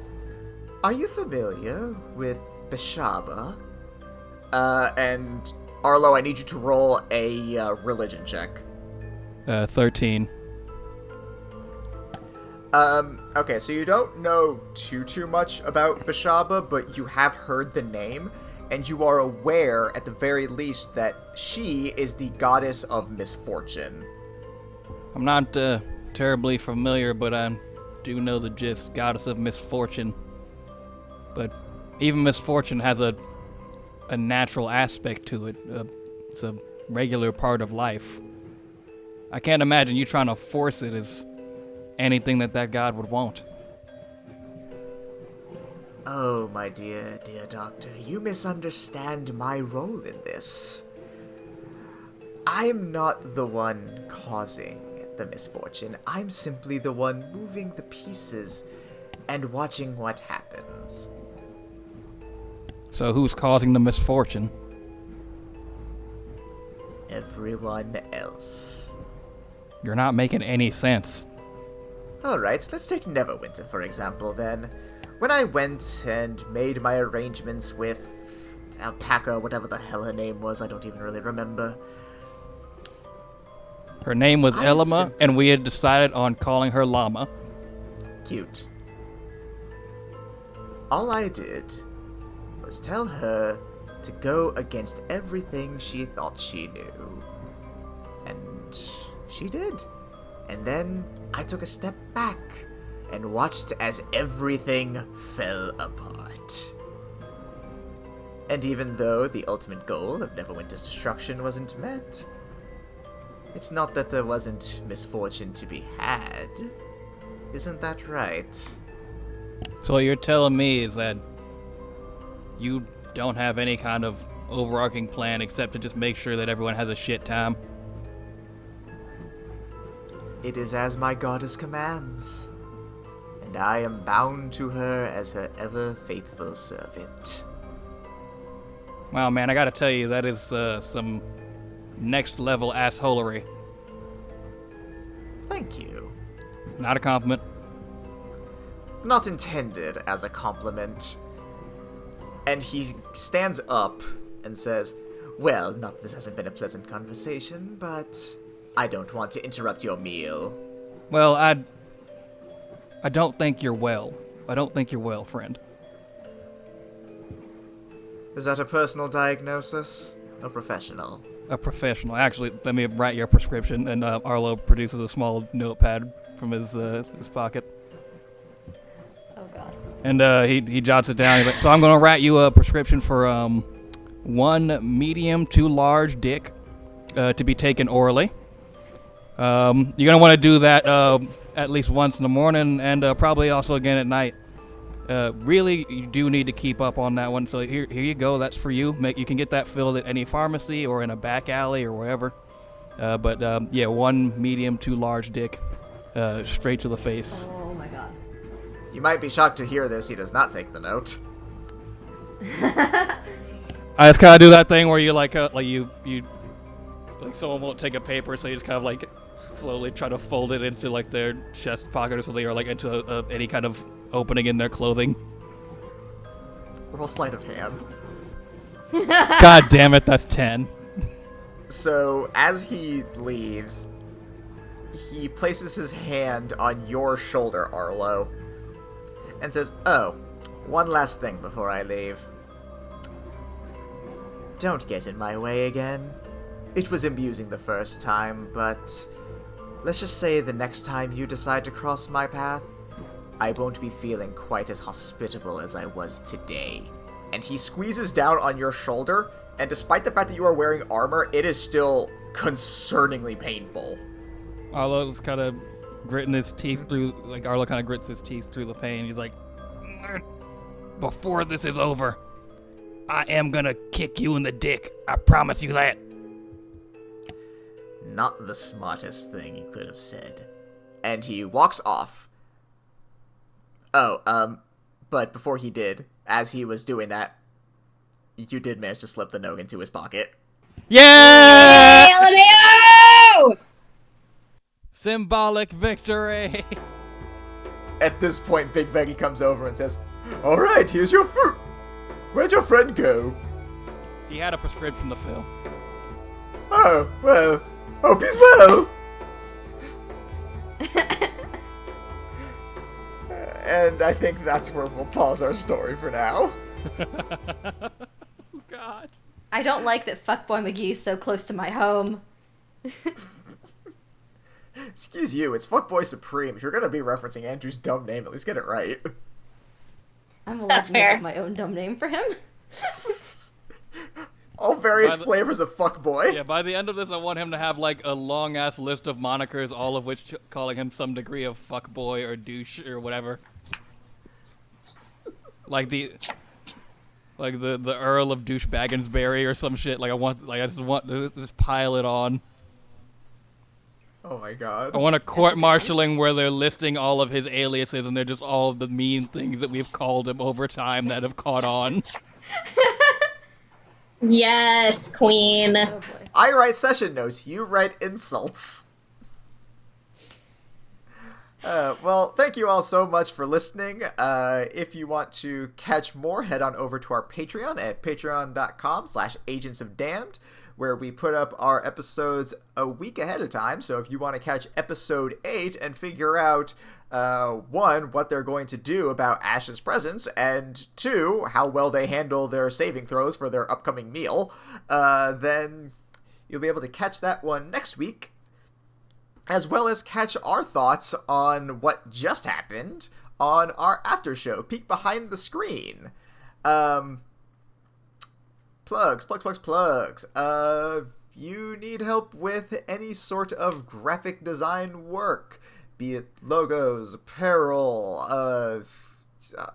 Are you familiar with Beshaba? And Arlo, I need you to roll a religion check. 13. Okay, so you don't know too much about Beshaba, but you have heard the name, and you are aware, at the very least, that she is the goddess of misfortune. I'm not terribly familiar, but I do know the gist. Goddess of misfortune. But even misfortune has a natural aspect to it. It's a regular part of life. I can't imagine you trying to force it as anything that god would want. Oh, my dear doctor, you misunderstand my role in this. I'm not the one causing the misfortune. I'm simply the one moving the pieces and watching what happens. So who's causing the misfortune? Everyone else. You're not making any sense. Alright, let's take Neverwinter, for example, then. When I went and made my arrangements with Alpaca, whatever the hell her name was, I don't even really remember. Her name was Elima, and we had decided on calling her Llama. Cute. All I did was tell her to go against everything she thought she knew. And she did. And then I took a step back and watched as everything fell apart. And even though the ultimate goal of Neverwinter's destruction wasn't met, it's not that there wasn't misfortune to be had. Isn't that right? So what you're telling me is that you don't have any kind of overarching plan except to just make sure that everyone has a shit time? It is as my goddess commands, and I am bound to her as her ever-faithful servant. Wow, man, I gotta tell you, that is some next-level assholery. Thank you. Not a compliment. Not intended as a compliment. And he stands up and says, well, not that this hasn't been a pleasant conversation, but I don't want to interrupt your meal. Well, I don't think you're well. I don't think you're well, friend. Is that a personal diagnosis? Or professional? A professional. Actually, let me write your prescription. And Arlo produces a small notepad from his pocket. Oh god. And he jots it down. He's like, so I'm going to write you a prescription for 1 medium to large dick to be taken orally. You're going to want to do that at least once in the morning and probably also again at night. Really, you do need to keep up on that one. So here you go. That's for you. You can get that filled at any pharmacy or in a back alley or wherever. But yeah, 1 medium to large dick straight to the face. Oh my god. You might be shocked to hear this. He does not take the note. I just kind of do that thing where you like you like someone won't take a paper, so you just kind of like slowly try to fold it into like their chest pocket or something, or like into any kind of opening in their clothing. Roll sleight of hand. God damn it, that's 10. So, as he leaves, he places his hand on your shoulder, Arlo, and says, oh, one last thing before I leave. Don't get in my way again. It was amusing the first time, but let's just say the next time you decide to cross my path, I won't be feeling quite as hospitable as I was today. And he squeezes down on your shoulder And despite the fact that you are wearing armor, it is still concerningly painful. Arlo's kind of gritting his teeth through, like Arlo kind of grits his teeth through the pain. He's like, before this is over, I am gonna kick you in the dick. I promise you that. Not the smartest thing you could have said. And he walks off. But before he did, as he was doing that, you did manage to slip the note into his pocket. Yeah! LMAO! Symbolic victory! At this point, Big Veggie comes over and says, "Alright, here's your fruit. Where'd your friend go?" He had a prescription to fill. "Oh, well, hope he's well." And I think that's where we'll pause our story for now. God. I don't like that Fuckboy McGee's so close to my home. Excuse you, it's Fuckboy Supreme. If you're gonna be referencing Andrew's dumb name, at least get it right. I'm allowed That's to make fair. up my own dumb name for him. All various flavors of Fuckboy. Yeah, by the end of this, I want him to have, like, a long-ass list of monikers, all of which calling him some degree of fuckboy or douche or whatever. Like the Earl of Douche Baggensberry or some shit. I just want to just pile it on. Oh my god. I want a court-martialing where they're listing all of his aliases and they're just all of the mean things that we've called him over time that have caught on. Yes, queen. Oh boy. I write session notes, you write insults. Well, thank you all so much for listening. If you want to catch more, head on over to our Patreon at patreon.com/agentsofdamned, where we put up our episodes a week ahead of time. So if you want to catch episode 8 and figure out, 1, what they're going to do about Ash's presence, and 2, how well they handle their saving throws for their upcoming meal, then you'll be able to catch that one next week, as well as catch our thoughts on what just happened on our after show, Peek Behind the Screen. Plugs. If you need help with any sort of graphic design work, be it logos, apparel, I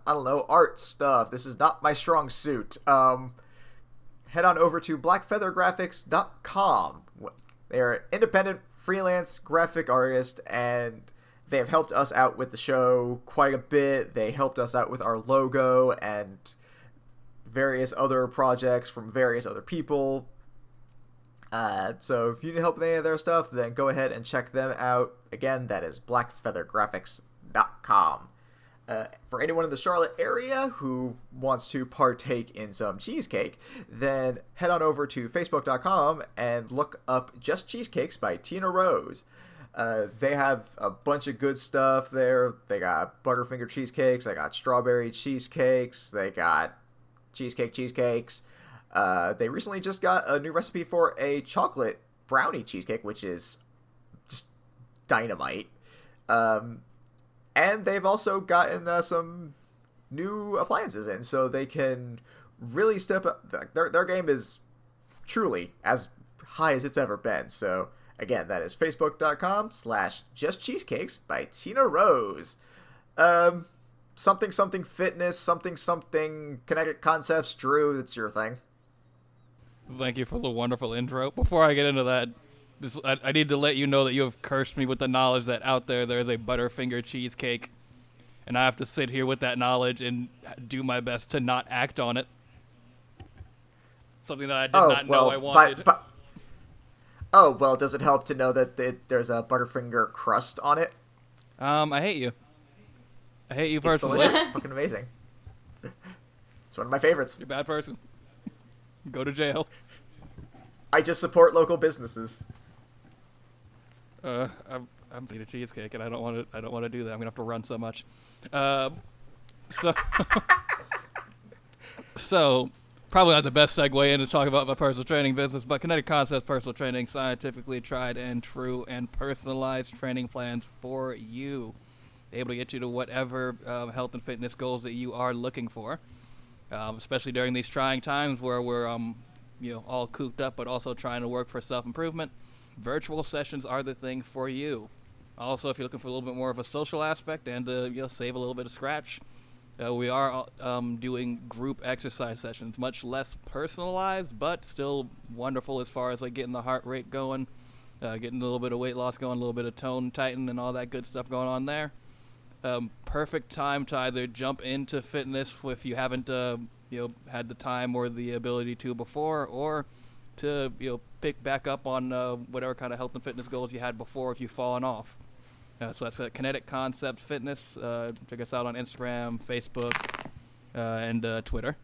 don't know, art stuff, this is not my strong suit, head on over to blackfeathergraphics.com. They're an independent freelance graphic artist, and they have helped us out with the show quite a bit. They helped us out with our logo and various other projects from various other people. So if you need help with any of their stuff, then go ahead and check them out. Again, that is blackfeathergraphics.com. For anyone in the Charlotte area who wants to partake in some cheesecake, then head on over to facebook.com and look up Just Cheesecakes by Tina Rose. They have a bunch of good stuff there. They got Butterfinger cheesecakes, they got strawberry cheesecakes, they got cheesecakes. They recently just got a new recipe for a chocolate brownie cheesecake, which is just dynamite. And they've also gotten some new appliances in, so they can really step up. Their game is truly as high as it's ever been. So again, that is facebook.com/justcheesecakes by Tina Rose. Something fitness, something kinetic concepts. Drew, that's your thing. Thank you for the wonderful intro. Before I get into that, I need to let you know that you have cursed me with the knowledge that out there is a Butterfinger cheesecake, and I have to sit here with that knowledge and do my best to not act on it. Something that I did not know I wanted. Oh, well, does it help to know that there's a Butterfinger crust on it? I hate you. I hate you It's personally. delicious. Fucking amazing. It's one of my favorites. You're a bad person. Go to jail. I just support local businesses. I'm eating a cheesecake, and I don't want to do that. I'm gonna have to run so much. So probably not the best segue in to talk about my personal training business, but Kinetic Concepts Personal Training, scientifically tried and true and personalized training plans for you, able to get you to whatever health and fitness goals that you are looking for, especially during these trying times where we're all cooped up but also trying to work for self-improvement, virtual sessions are the thing for you. Also, if you're looking for a little bit more of a social aspect and to save a little bit of scratch, we are doing group exercise sessions, much less personalized, but still wonderful as far as like getting the heart rate going, getting a little bit of weight loss going, a little bit of tone tighten, and all that good stuff going on there. Perfect time to either jump into fitness if you haven't had the time or the ability to before, or to pick back up on whatever kind of health and fitness goals you had before if you've fallen off. So that's Kinetic Concept Fitness. Check us out on Instagram, Facebook, and Twitter.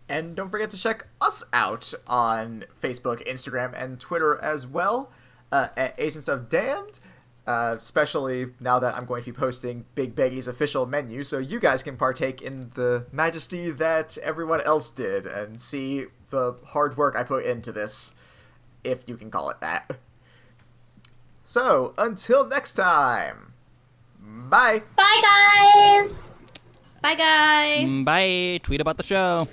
And don't forget to check us out on Facebook, Instagram, and Twitter as well, at Agents of Damned, especially now that I'm going to be posting Big Betty's official menu, so you guys can partake in the majesty that everyone else did and see the hard work I put into this, if you can call it that. So, until next time, bye! Bye, guys! Bye, guys. Bye. Tweet about the show.